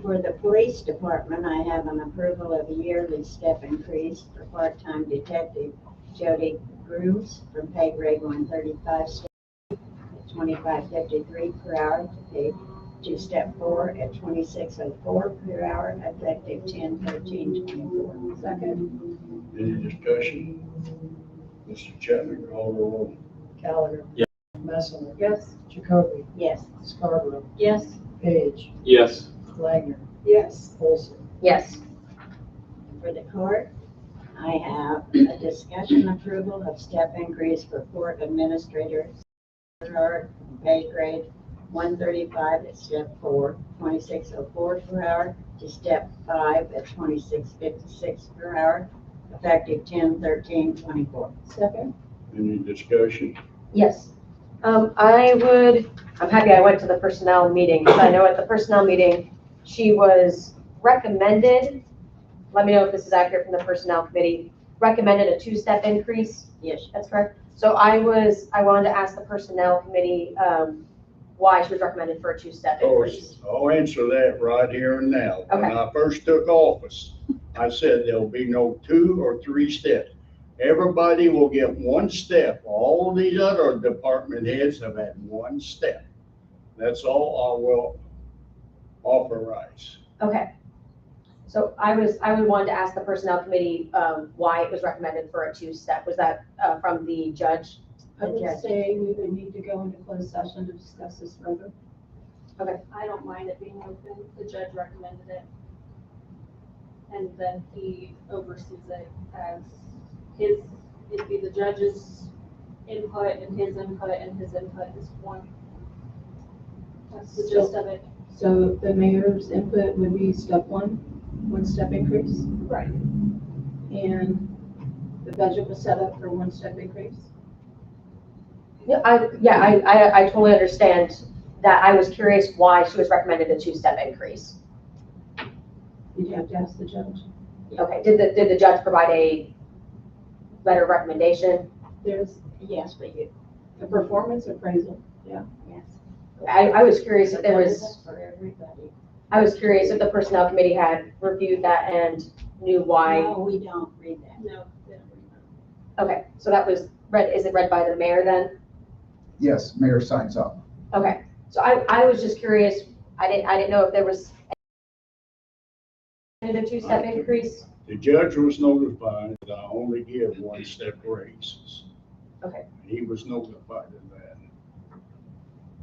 For the police department, I have an approval of a yearly step increase for part-time detective Jody Grooms from pay grade 135, step 25.53 per hour to step 4 at 26.04 per hour, effective 10/13/24. Second. Any discussion? Mr. Chapman, call the roll. Gallagher. Yes. Messerman, Yes. Jacoby, Yes. Scarborough, Yes. Page, Yes. Langer, Yes. Olson. Yes. For the court, I have a discussion approval of step increase for court administrator, pay grade 135 at step 4, 26.04 per hour, to step 5 at 26.56 per hour, effective 10/13/24. Second. Any discussion? Yes. I'm happy I went to the personnel meeting, because I know at the personnel meeting, she was recommended, let me know if this is accurate from the personnel committee, recommended a two-step increase. Yes. That's correct. So I wanted to ask the personnel committee, why she was recommended for a two-step increase. I'll answer that right here and now. When Okay. I first took office, I said there'll be no 2 or 3 steps. Everybody will get 1 step. All these other department heads have had 1 step. That's all I will authorize. Okay. So I wanted to ask the personnel committee, why it was recommended for a two-step. Was that, from the judge? I would say we would need to go into closed session to discuss this further. I don't mind it being open, the judge recommended it. And then he oversees it as it'd be the judge's input and his input is one. That's the gist of it. So the mayor's input would be step 1 step increase, Right. and the budget was set up for 1 step increase. Yeah, I totally understand that. I was curious why she was recommended a two-step increase. Did you have to ask the judge? Okay, did the judge provide a letter of recommendation? There's Yes, but you, a performance appraisal. yes. I was curious if there was, For everybody. I was curious if the personnel committee had reviewed that and knew why. No, we don't read that. No, they don't read that. Okay, so that was read, is it read by the mayor then? Yes, mayor signs off. Okay, so I was just curious, I didn't know if there was a two-step increase. The judge was notified that I only give 1 step raises. Okay. He was notified of that.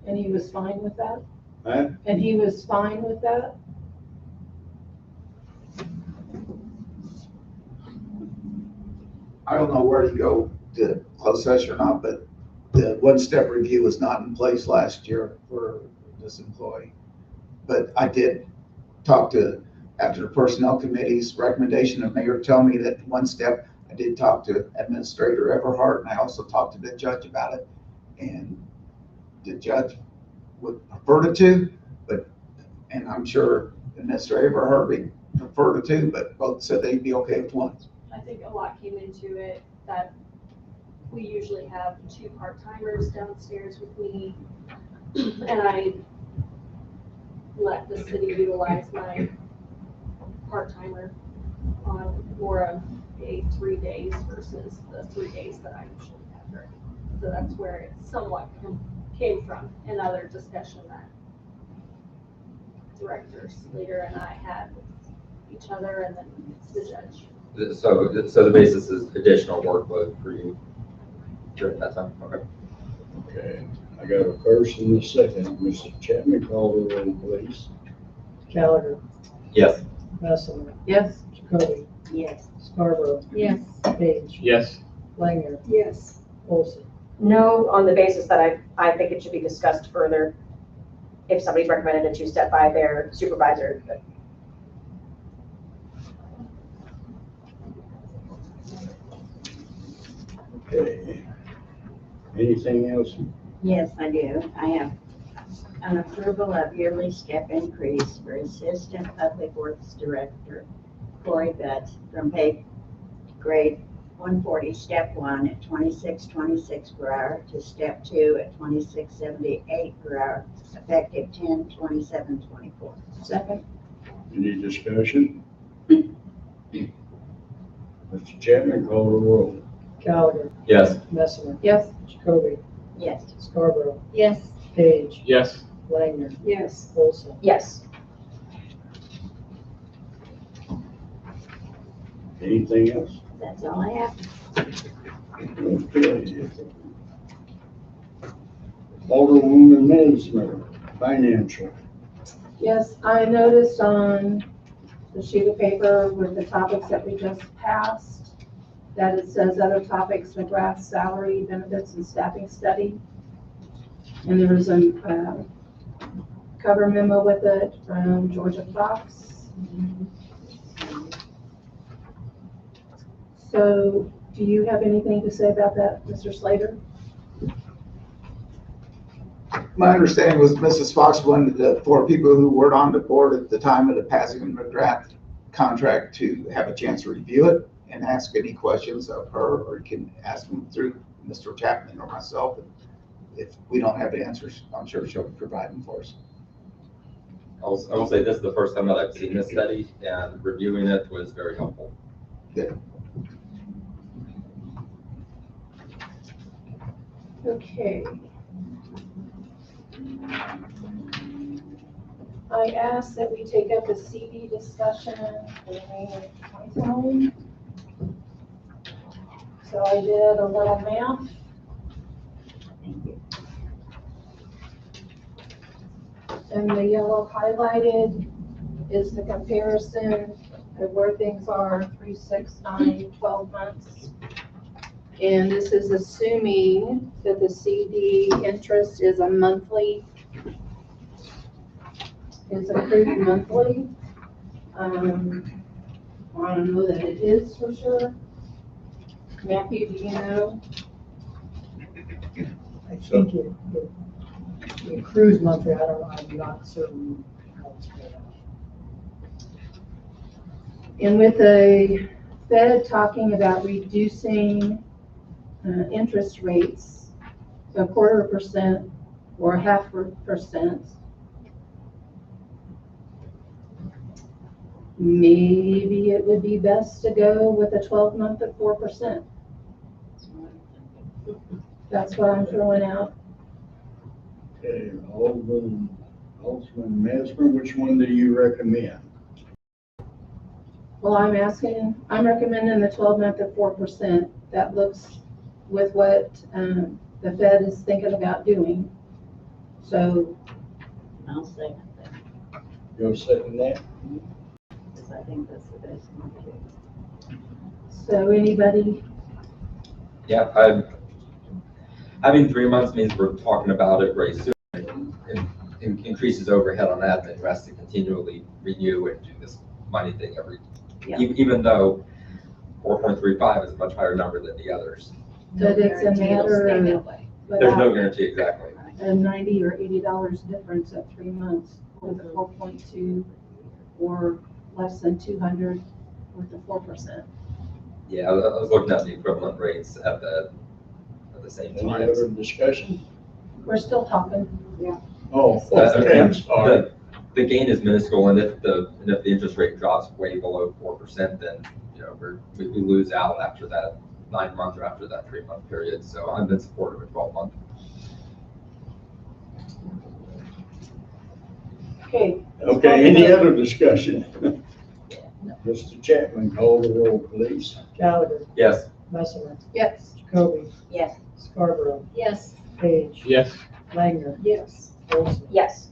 And he was fine with that? Huh? And he was fine with that? I don't know where to go to close session or not, but the 1 step review was not in place last year for this employee. But I did talk to, after the personnel committee's recommendation, the mayor told me that 1 step, I did talk to Administrator Everhart, and I also talked to the judge about it. And the judge would prefer the 2, and I'm sure Administrator Everhart would prefer the 2, but both said they'd be okay with 1. I think a lot came into it that we usually have 2 part-timers downstairs with me. And I let the city utilize my part-timer on more of a 3 days versus the 3 days that I usually have her. So that's where it somewhat came from, another discussion that director Slater and I had with each other, and then the judge. So the basis is additional workload for you during that time, okay? Okay, I got a first and a second. Mr. Chapman, call the roll, please. Gallagher, Yes. Messemer, Yes. Jacoby, Yes. Scarborough, Yes. Page, Yes. Langner, Yes. Olson. No, on the basis that I think it should be discussed further if somebody's recommended a two-step by their supervisor. Okay. Anything else? Yes, I do. I have an approval of yearly step increase for Assistant Public Works Director Corey Betts from pay grade 140, step 1 at 26.26 per hour to step 2 at 26.78 per hour, effective 10/27/24. Second. Any discussion? Mr. Chapman, call the roll. Gallagher, Yes. Messemer, Yes. Jacoby, Yes. Scarborough, Yes. Page, Yes. Langner, Yes. Olson. Yes. Anything else? That's all I have. Okay. Alderwoman Mesmer, financial. Yes, I noticed on the sheet of paper with the topics that we just passed, that it says other topics, McGrath's salary, benefits, and staffing study. And there was a cover memo with it from Georgia Fox. So do you have anything to say about that, Mr. Slater? My understanding was Mrs. Fox wanted the four people who were on the board at the time of the passing of the draft contract to have a chance to review it and ask any questions of her, or you can ask them through Mr. Chapman or myself. If we don't have the answers, I'm sure she'll provide them for us. I will say this is the first time that I've seen this study, and reviewing it was very helpful. Good. Okay. I asked that we take up a CD discussion for the remainder of my time. So I did a little math. And the yellow highlighted is the comparison of where things are 3, 6, 9, 12 months. And this is assuming that the CD interest is a monthly, is accrued monthly. I don't know that it is for sure. Matthew, do you know? I think it accrues monthly, I don't know, I'm not certain how it's paid out. And with the Fed talking about reducing interest rates, so 1/4% or 0.5%, maybe it would be best to go with a 12-month at 4%. That's what I'm throwing out. Okay, Alderman Mesmer, which one do you recommend? Well, I'm recommending the 12-month at 4%. That looks with what the Fed is thinking about doing. So I'll second that, You'll second that? because I think that's the best one to do. So anybody, Yeah, having 3 months means we're talking about it very soon. It increases overhead on admin, who has to continually renew and do this money thing even though 4.35 is a much higher number than the others. but it's a Guarantee it'll matter stay that of way. There's no without guarantee exactly. a $90 or $80 difference at 3 months with a 4.2 or less than 200 with the 4%. Yeah, I was looking at the equivalent rates at the same Any time. other discussion? We're still talking. Oh, Uh, okay, I'm sorry. The gain is minuscule, and if the interest rate drops way below 4%, then, you know, we lose out after that 9 month or after that 3 month period. So I'm in support of a 12-month. Okay. Okay, any other discussion? Mr. Chapman, call the roll, please. Gallagher, Yes. Messerman, Yes. Jacoby, Yes, Scarborough, Yes. Page, Yes. Wagner, Yes. Olson. Yes.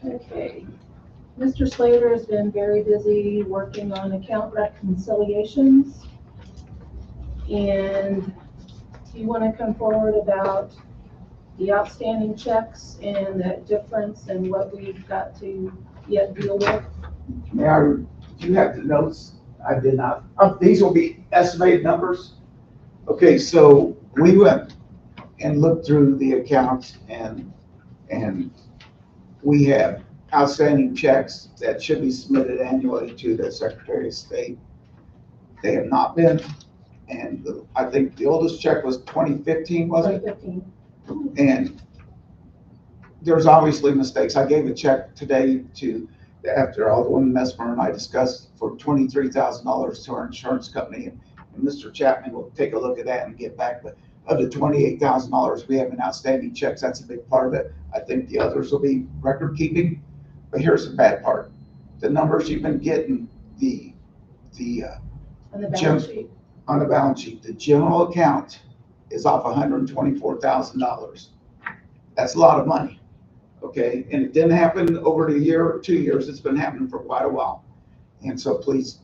Okay. Mr. Slater has been very busy working on account reconciliations. And do you want to come forward about the outstanding checks and that difference and what we've got to yet deal with? Do you have the notes? I did not. These will be estimated numbers. Okay, so we went and looked through the accounts and we have outstanding checks that should be submitted annually to the Secretary of State. They have not been, and I think the oldest check was 2015, was it? 2015. And there's obviously mistakes. I gave a check today after Alderman Mesmer and I discussed for $23,000 to our insurance company. And Mr. Chapman will take a look at that and get back. But of the $28,000 we have in outstanding checks, that's a big part of it. I think the others will be record keeping. But here's the bad part. The numbers you've been getting, On the balance sheet. on the balance sheet, the general account is off $124,000. That's a lot of money. Okay, and it didn't happen over the year or 2 years. It's been happening for quite a while. And so please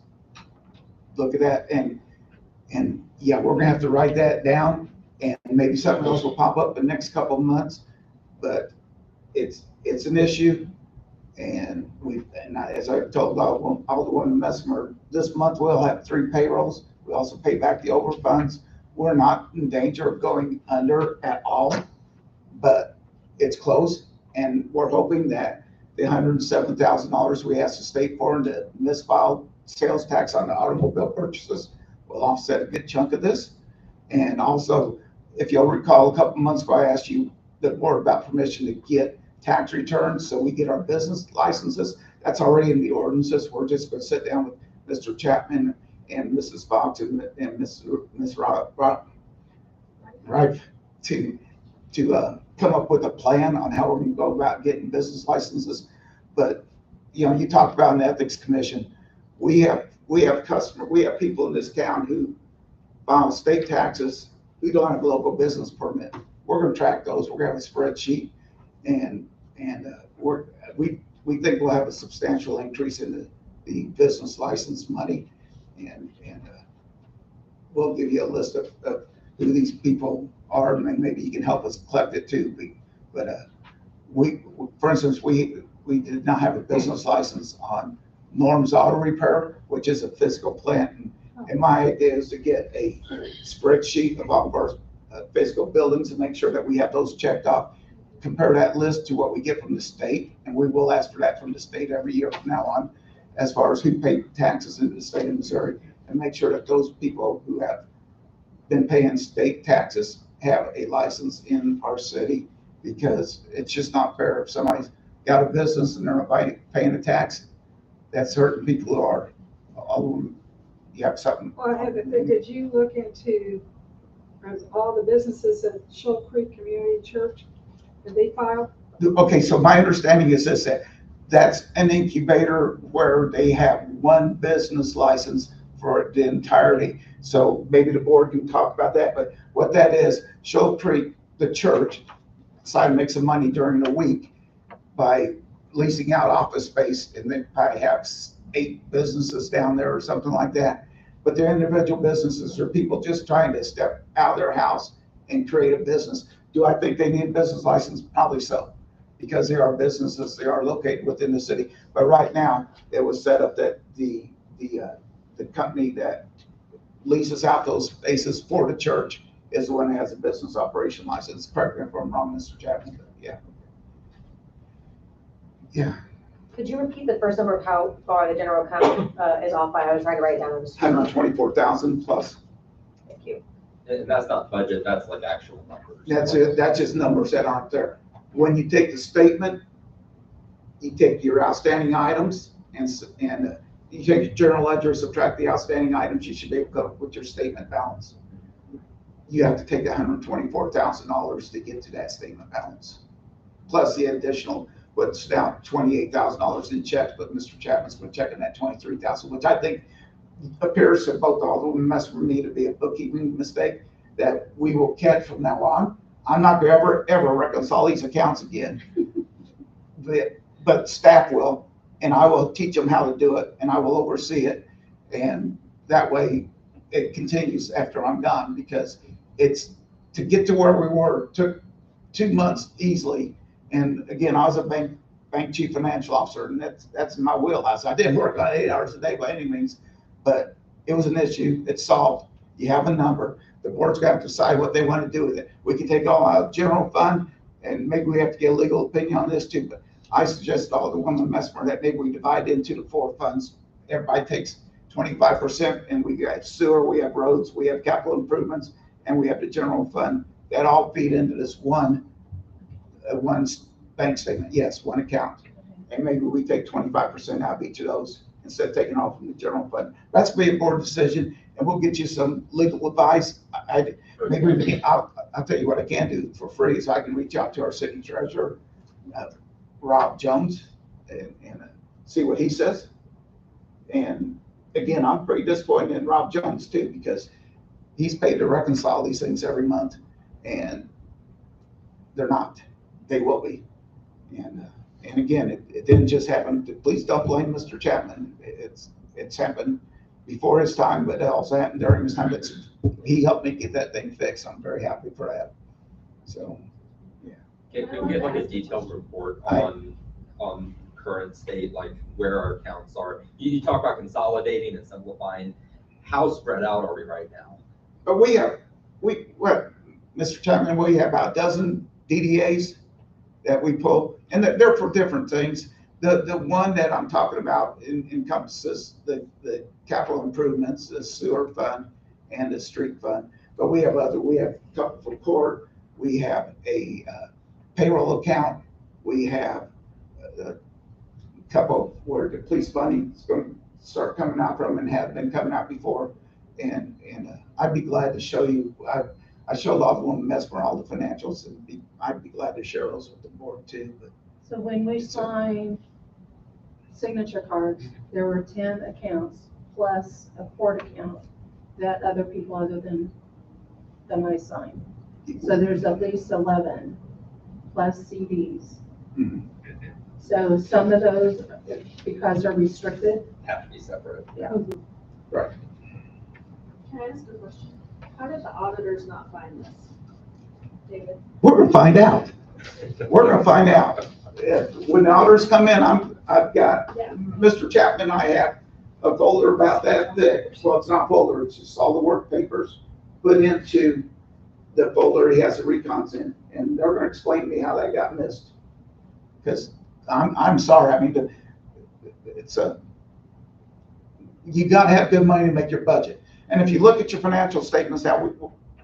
look at that. And yeah, we're gonna have to write that down, and maybe something else will pop up the next couple of months. But it's an issue. And as I told Alderman Mesmer, this month we'll have 3 payrolls. We also pay back the overfunds. We're not in danger of going under at all, but it's closed, and we're hoping that the $107,000 we asked the state for in the misfiled sales tax on the automobile purchases will offset a good chunk of this. And also, if you'll recall, a couple months ago, I asked you the board about permission to get tax returns, so we get our business licenses. That's already in the ordinances. We're just gonna sit down with Mr. Chapman and Mrs. Fox and Ms. Rife to come up with a plan on how we're gonna go about getting business licenses. But, you know, you talked about an ethics commission. We have people in this town who file state taxes, who don't have a local business permit. We're gonna track those. We're gonna have a spreadsheet, and we think we'll have a substantial increase in the business license money, and we'll give you a list of who these people are, and maybe you can help us collect it too. But for instance, we did not have a business license on Norm's Auto Repair, which is a physical plant. And my idea is to get a spreadsheet of all of our physical buildings and make sure that we have those checked off. Compare that list to what we get from the state, and we will ask for that from the state every year from now on, as far as who paid taxes in the state of Missouri, and make sure that those people who have been paying state taxes have a license in our city, because it's just not fair if somebody's got a business and they're not paying a tax. That's hurting people who are. You have something. Well, did you look into all the businesses at Shoal Creek Community Church? Did they file? Okay, so my understanding is this, that's an incubator where they have one business license for the entirety. So maybe the board can talk about that, but what that is, Shoal Creek, the church, decided to make some money during the week by leasing out office space, and they probably have 8 businesses down there or something like that. But they're individual businesses, or people just trying to step out of their house and create a business. Do I think they need a business license? Probably so, because they are businesses, they are located within the city. But right now, it was set up that the company that leases out those spaces for the church is the one that has a business operation license. Correct me if I'm wrong, Mr. Chapman. Yeah. Could you repeat the first number of how far the general account is off by? I was trying to write it down on the screen. 124,000 plus. Thank you. And that's not budget, that's like actual numbers. That's it. That's just numbers that aren't there. When you take the statement, you take your outstanding items and you take your journal ledger, subtract the outstanding items, you should be able to come up with your statement balance. You have to take $124,000 to get to that statement balance. Plus the additional, what's down $28,000 in checks, but Mr. Chapman's been checking that $23,000, which I think appears to both Alderman Mesmer and me to be a bookkeeping mistake that we will catch from now on. I'm not gonna ever reconcile these accounts again, but staff will, and I will teach them how to do it, and I will oversee it, and that way it continues after I'm done, because it's to get to where we were took 2 months easily. And again, I was a bank chief financial officer, and that's my wheelhouse. I didn't work on 8 hours a day by any means, but it was an issue. It's solved. You have a number. The board's got to decide what they want to do with it. We can take all out general fund, and maybe we have to get a legal opinion on this too. But I suggest Alderwoman Mesmer that maybe we divide into the 4 funds. Everybody takes 25%, and we got sewer, we have roads, we have capital improvements, and we have the general fund. That all feed into this one bank statement. Yes, one account. And maybe we take 25% out of each of those instead of taking off from the general fund. That's be a board decision, and we'll get you some legal advice. I'll tell you what I can do for free is I can reach out to our city treasurer, Rob Jones, and see what he says. And again, I'm pretty disappointed in Rob Jones too, because he's paid to reconcile these things every month, and they're not. They will be. And again, it didn't just happen. Please don't blame Mr. Chapman. It's happened before his time, but it also happened during his time. He helped me get that thing fixed. I'm very happy for that. So, yeah. Can we get like a detailed report on current state, like where our accounts are? You talk about consolidating and simplifying. How spread out are we right now? But Mr. Chapman, we have about a dozen DDAs, that we pull, and they're for different things. The one that I'm talking about encompasses the capital improvements, the sewer fund and the street fund. But we have a couple for court, we have a payroll account, we have a couple where the police money is going to start coming out from and have been coming out before. And I'd be glad to show you, I show a lot of them Mesmer all the financials, and I'd be glad to share those with the board too. But So when we signed signature cards, there were 10 accounts plus a court account that other people other than I signed. So there's at least 11 plus CDs. Mhm. So some of those, because they're restricted, Have to be separate. yeah. Right. Can I ask a question? How did the auditors not find this? David? We're gonna find out. We're gonna find out. When the auditors come in, I've got, Yeah. Mr. Chapman, I have a folder about that thick. Well, it's not folder, it's just all the work papers put into the folder he has the recons in, and they're gonna explain to me how that got missed. Because I'm sorry, I mean, it's you gotta have good money to make your budget. And if you look at your financial statements,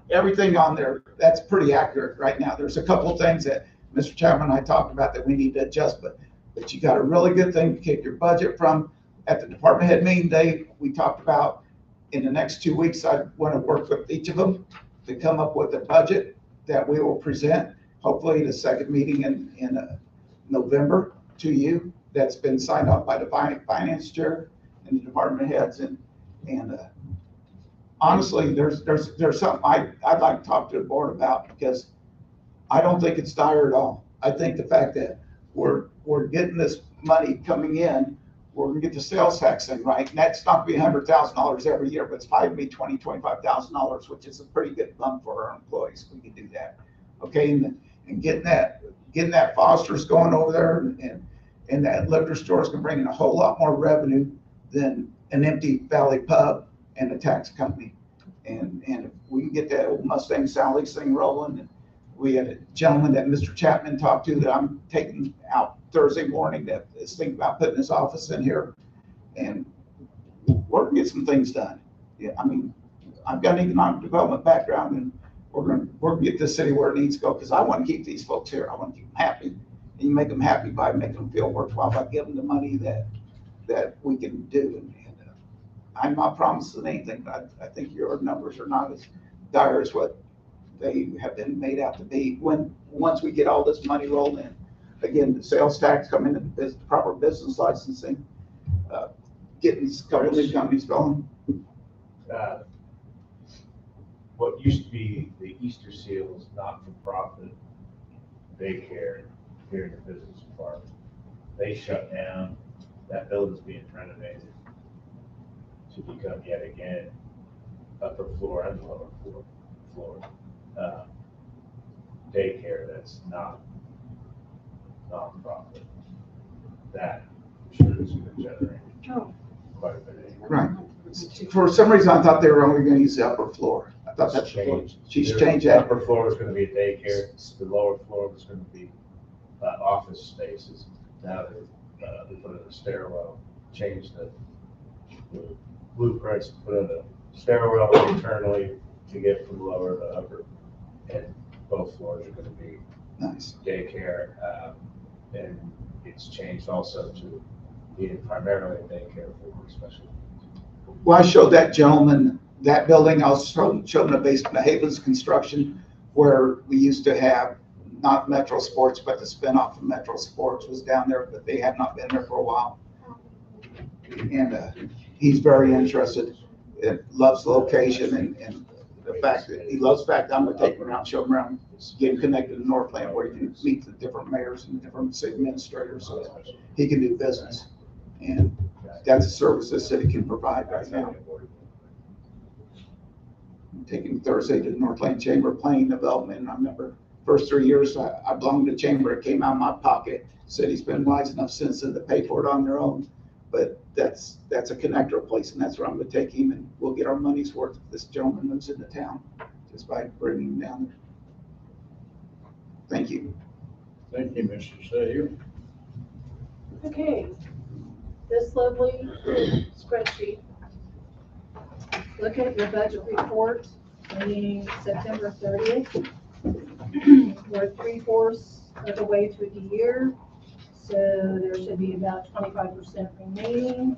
everything on there, that's pretty accurate right now. There's a couple of things that Mr. Chapman and I talked about that we need to adjust, but you got a really good thing to keep your budget from. At the department head meeting day, we talked about in the next 2 weeks, I want to work with each of them to come up with a budget that we will present, hopefully the second meeting in November to you. That's been signed off by the finance chair and the department heads. And honestly, there's something I'd like to talk to the board about, because I don't think it's dire at all. I think the fact that we're getting this money coming in, we're gonna get the sales tax thing right, and that's not gonna be $100,000 every year, but it's probably be $25,000, which is a pretty good bump for our employees. We can do that, okay? And getting that Foster's going over there, and that liquor store is gonna bring in a whole lot more revenue than an empty Valley pub and a tax company. And if we can get that old Mustang Sally's thing rolling, and we had a gentleman that Mr. Chapman talked to that I'm taking out Thursday morning that is thinking about putting his office in here, and we're gonna get some things done. Yeah, I mean, I've got an economic development background, and we're gonna get this city where it needs to go, because I want to keep these folks here. I want to keep them happy. And you make them happy by making them feel worthwhile, by giving them the money that we can do. And I'm not promising anything, but I think your numbers are not as dire as what they have been made out to be. Once we get all this money rolled in, again, the sales tax coming in, the proper business licensing, getting a couple of new companies going. What used to be the Easter Seals not-for-profit daycare here in the business park, they shut down. That building's being renovated to become yet again upper floor and lower floor daycare that's not non-profit. That sure is going to generate quite a bit of income. Right. For some reason, I thought they were only gonna use the upper floor. I thought that's Changed. she's The changed that. Upper floor was going to be a daycare. The lower floor was going to be office spaces. Now they put in a stairwell, changed the blueprints, put in a stairwell internally to get from lower to upper. And both floors are going to be Nice. daycare. And it's changed also to being primarily a daycare for special needs. Well, I showed that gentleman that building. I also showed him the basement of Havens Construction, where we used to have not Metro Sports, but the spinoff of Metro Sports was down there, but they have not been there for a while. And he's very interested. Loves the location and the fact that he loves the fact that I'm gonna take him around, show him around, get him connected to Northland, where he can meet the different mayors and different city administrators, so that he can do business. And that's a service this city can provide right now. I'm taking Thursday to the Northland Chamber of Planning Development, and I remember first 3 years I belonged to the chamber, it came out of my pocket. City's been wise enough since then to pay for it on their own, but that's a connector place, and that's where I'm gonna take him, and we'll get our money's worth if this gentleman moves into town, just by bringing him down there. Thank you. Thank you, Mr. Sale. Okay, this lovely spreadsheet. Look at your budget report ending September 30th. We're 3/4 of the way through the year, so there should be about 25% remaining.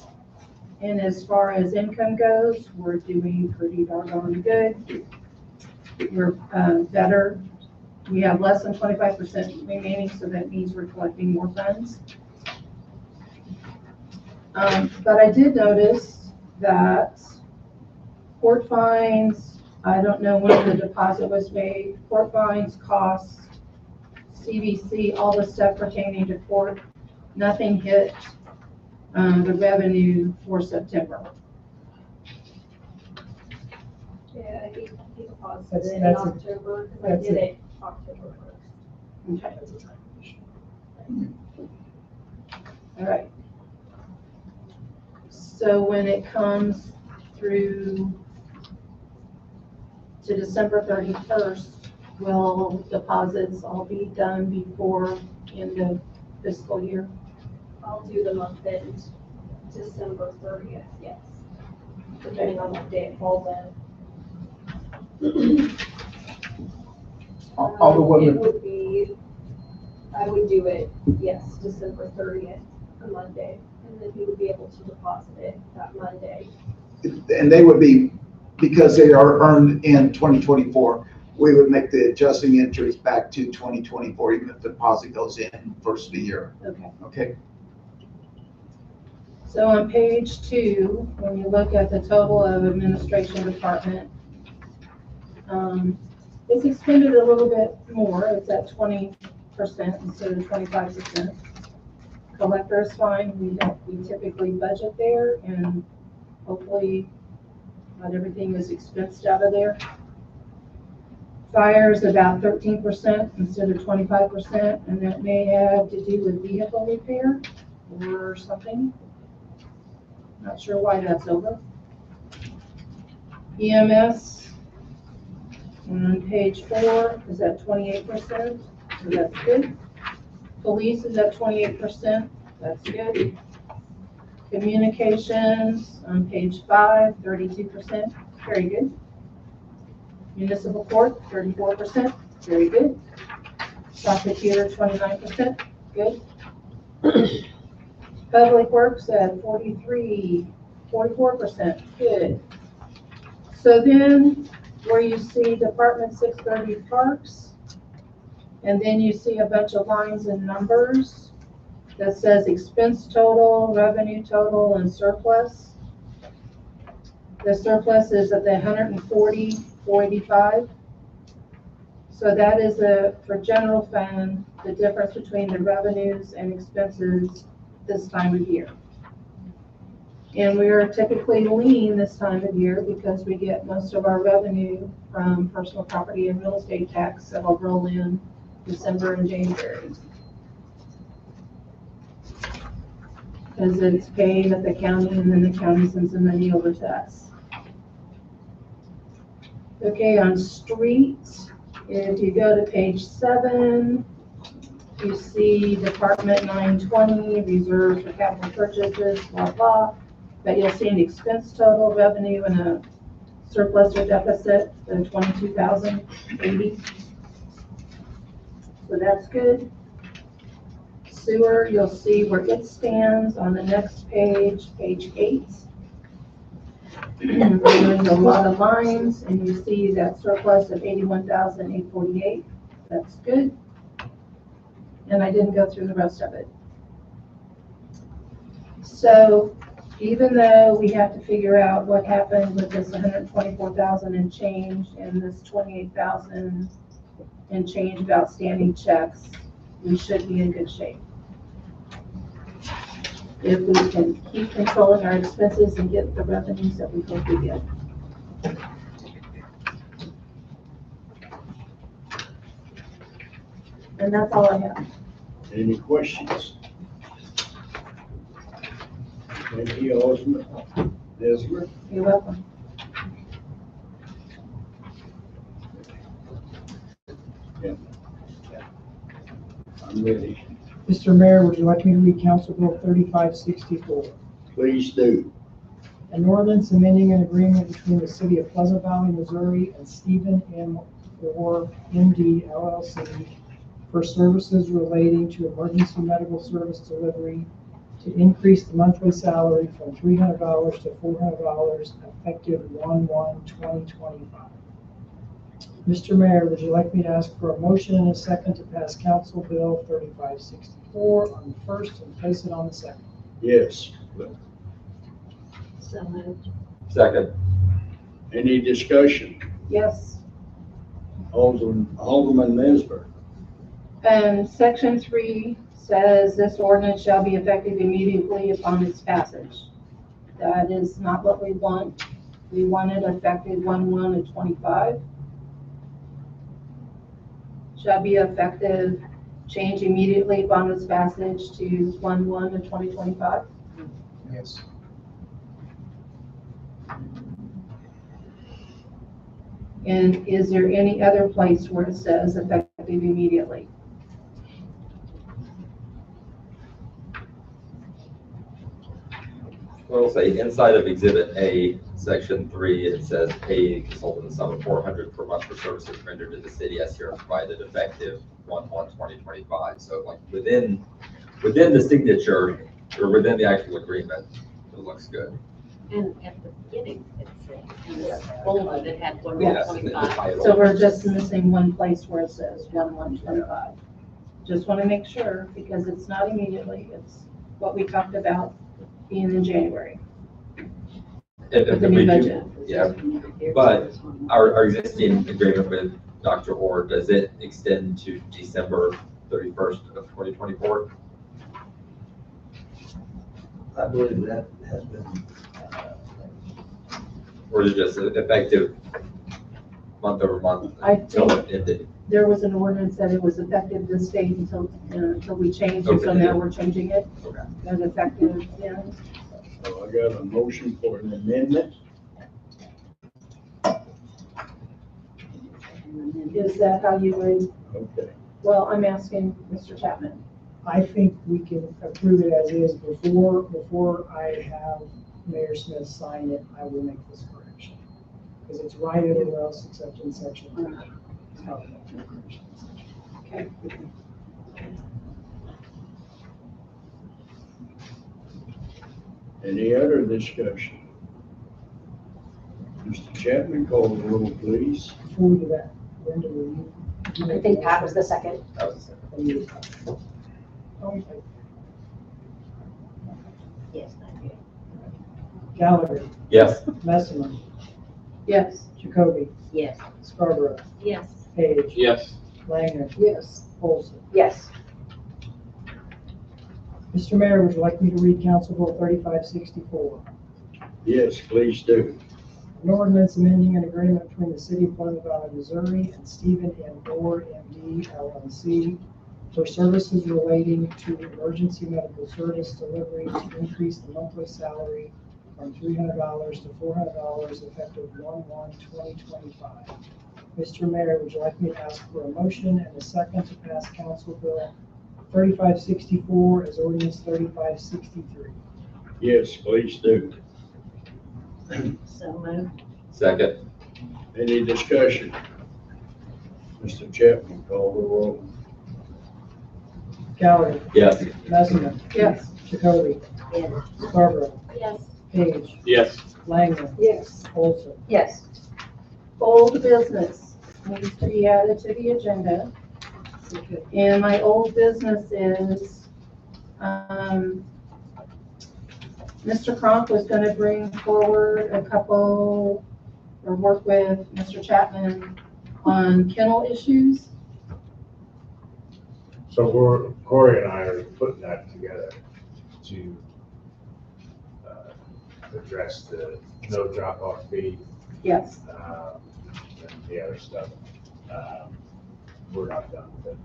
And as far as income goes, we're doing pretty doggone good. We're better. We have less than 25% remaining, so that means we're collecting more funds. But I did notice that court fines, I don't know when the deposit was made, court fines, costs, CVC, all the stuff pertaining to court, nothing hit the revenue for September. Yeah, he deposited That's- it in that's a- October, because I that's did a- it October 1st. Okay. All right. So when it comes through to December 31st, will deposits all be done before end of fiscal year? I'll do the month end, December 30th, yes, depending on what day it falls in. All the It women, would be, I would do it, yes, December 30th, a Monday, and then he would be able to deposit it that Monday. and they would be, because they are earned in 2024, we would make the adjusting entries back to 2024, even if the deposit goes in first of the year. Okay. Okay? So on page 2, when you look at the total of administration department, it's expended a little bit more. It's at 20% instead of 25%. Collector is fine. We typically budget there, and hopefully not everything is expensed out of there. Fire is about 13% instead of 25%, and that may have to do with vehicle repair or something. Not sure why that's over. EMS on page 4 is at 28%, so that's good. Police is at 28%, that's good. Communications on page 5, 32%, very good. Municipal court, 34%, very good. Prosecutor, 29%, good. Public Works at 44%, good. So then, where you see Department 630 Parks, and then you see a bunch of lines and numbers that says expense total, revenue total, and surplus. The surplus is at the 140,485. So that is for general fund, the difference between the revenues and expenses this time of year. And we are typically lean this time of year because we get most of our revenue from personal property and real estate tax that'll roll in December and January. Because it's paid at the county and then the county sends the money over to us. Okay, on streets, if you go to page 7, you see Department 920, reserves for capital purchases, blah, blah. But you'll see an expense total, revenue, and a surplus or deficit of 22,080. So that's good. Sewer, you'll see where it stands on the next page, page 8. There's a lot of lines, and you see that surplus of 81,848. That's good. And I didn't go through the rest of it. So even though we have to figure out what happened with this 124,000 and change and this 28,000 and change of outstanding checks, we should be in good shape. If we can keep controlling our expenses and get the revenues that we hope we get. And that's all I have. Any questions? Thank you, Osmer. Desmer? You're welcome. I'm ready. Mr. Mayor, would you like me to read Council Bill 3564? Please do. An ordinance amending an agreement between the City of Pleasant Valley, Missouri and Stephen M. Orr, MD LLC for services relating to emergency medical service delivery to increase the monthly salary from $300 to $400 effective 1/1/2025. Mr. Mayor, would you like me to ask for a motion and a second to pass Council Bill 3564 on the first and place it on the second? Yes. So moved. Second. Any discussion? Yes. Alderman Nesbert. Section 3 says this ordinance shall be effective immediately upon its passage. That is not what we want. We want it effective 1/1/25. Shall be effective, change immediately upon its passage to 1/1/2025. Yes. And is there any other place where it says effective immediately? We'll say inside of Exhibit A, Section 3, it says pay consultant the sum of $400 per month for services rendered to the city as here provided effective 1/1/2025. So like within the signature or within the actual agreement, it looks good. And at the beginning, it said, in the bullet, it had one Yes, more the 25. title. So we're just missing one place where it says 1/1/25. Just want to make sure, because it's not immediately, it's what we talked about being in January. If The we new do- budget. Yeah, but our existing agreement with Dr. Orr, does it extend to December 31st of 2024? I believe that has been, Or is it just effective month over month I until think it ended? there was an ordinance that it was effective this date until we changed it, so Okay. now we're changing it. Okay. As effective, yeah. So I got a motion for an amendment. Is that how you would, Okay. well, I'm asking Mr. Chapman. I think we can approve it as is. Before I have Mayor Smith sign it, I will make this correction. Because it's right everywhere else except in section 3. I'll make the correction in section 3. Okay. Any other discussion? Mr. Chapman, call the roll, please. Before we do that, Brenda, will you? I think Pat was the second. That was the second. Will you- Okay. Yes, I did. Gallagher, Yes. Messmer, Yes. Jacoby, Yes. Scarborough, Yes. Page, Yes. Langer, Yes. Olson. Yes. Mr. Mayor, would you like me to read Council Bill 3564? Yes, please do. An ordinance amending an agreement between the City of Pleasant Valley, Missouri and Stephen M. Orr, MD LLC for services relating to emergency medical service delivery to increase the monthly salary from $300 to $400 effective 1/1/2025. Mr. Mayor, would you like me to ask for a motion and a second to pass Council Bill 3564 as ordinance 3563? Yes, please do. So moved. Second. Any discussion? Mr. Chapman, call the roll. Gallagher, Yes. Messina, Yes. Jacoby, Yes. Scarborough, Yes. Page, Yes. Langer, Yes. Olson. Yes. Old business needs to be added to the agenda. And my old business is, Mr. Cronk was gonna bring forward a couple, or work with Mr. Chapman on kennel issues. So Corey and I are putting that together to address the no drop-off fee, Yes. and the other stuff. We're not done with it.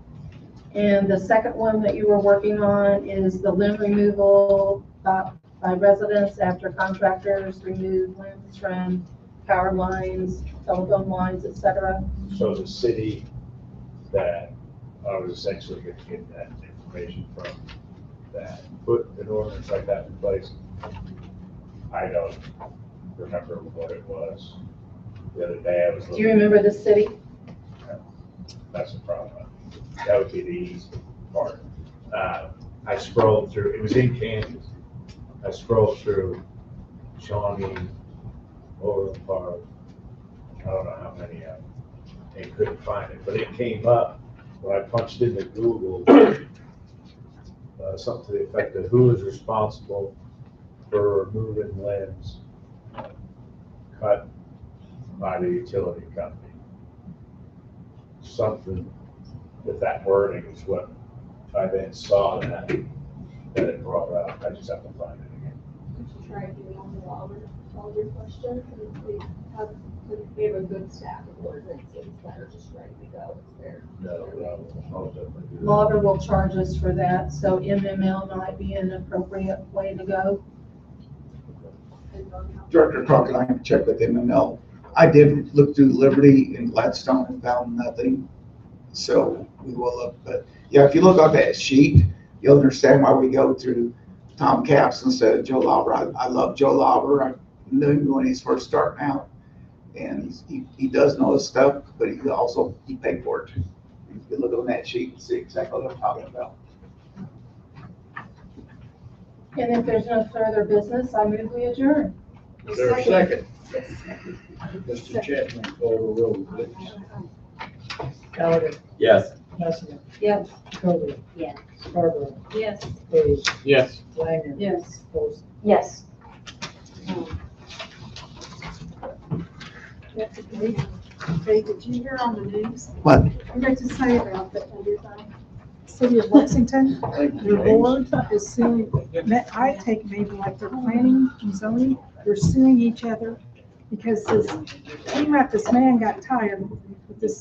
And the second one that you were working on is the limb removal by residents after contractors remove limbs from power lines, telephone lines, et cetera. So the city that I was essentially going to get that information from that. Put an ordinance like that in place. I don't remember what it was. The other day I was Do you looking, remember the city? that's the problem. That would be the easy part. I scrolled through, it was in Kansas. I scrolled through Shawnee, Overland Park, I don't know how many of them, and couldn't find it, but it came up when I punched into Google, something to the effect of who is responsible for removing limbs cut by the utility company. Something with that wording is what I then saw that it brought up. I just have to find it again. We should try doing on the Oliver question, because we have a good stack of ordinances that are just ready to go. It's there. No, I'll definitely do that. Logger will charge us for that, so MML might be an appropriate way to go. Depends on how- Director Crockett, I can check with MML. I did look through Liberty and Gladstone and found nothing. So we will look, but yeah, if you look on that sheet, you'll understand why we go through Tom Capps instead of Joe Lauber. I love Joe Lauber. I knew him when he's first starting out. And he does know his stuff, but he paid for it. If you look on that sheet and see exactly what I'm talking about. And if there's no further business, I move we adjourn. Is there a second? Mr. Chapman, call the roll, please. Gallagher, Yes. Messina, Yes. Cody. Yes. Scarborough, Yes. Page, Yes. Langen. Yes. Olson. Yes. Hey, did you hear on the news? What? I got to say about the city of Lexington, their board is suing, I take maybe like their planning and zoning, they're suing each other because this man got tired with this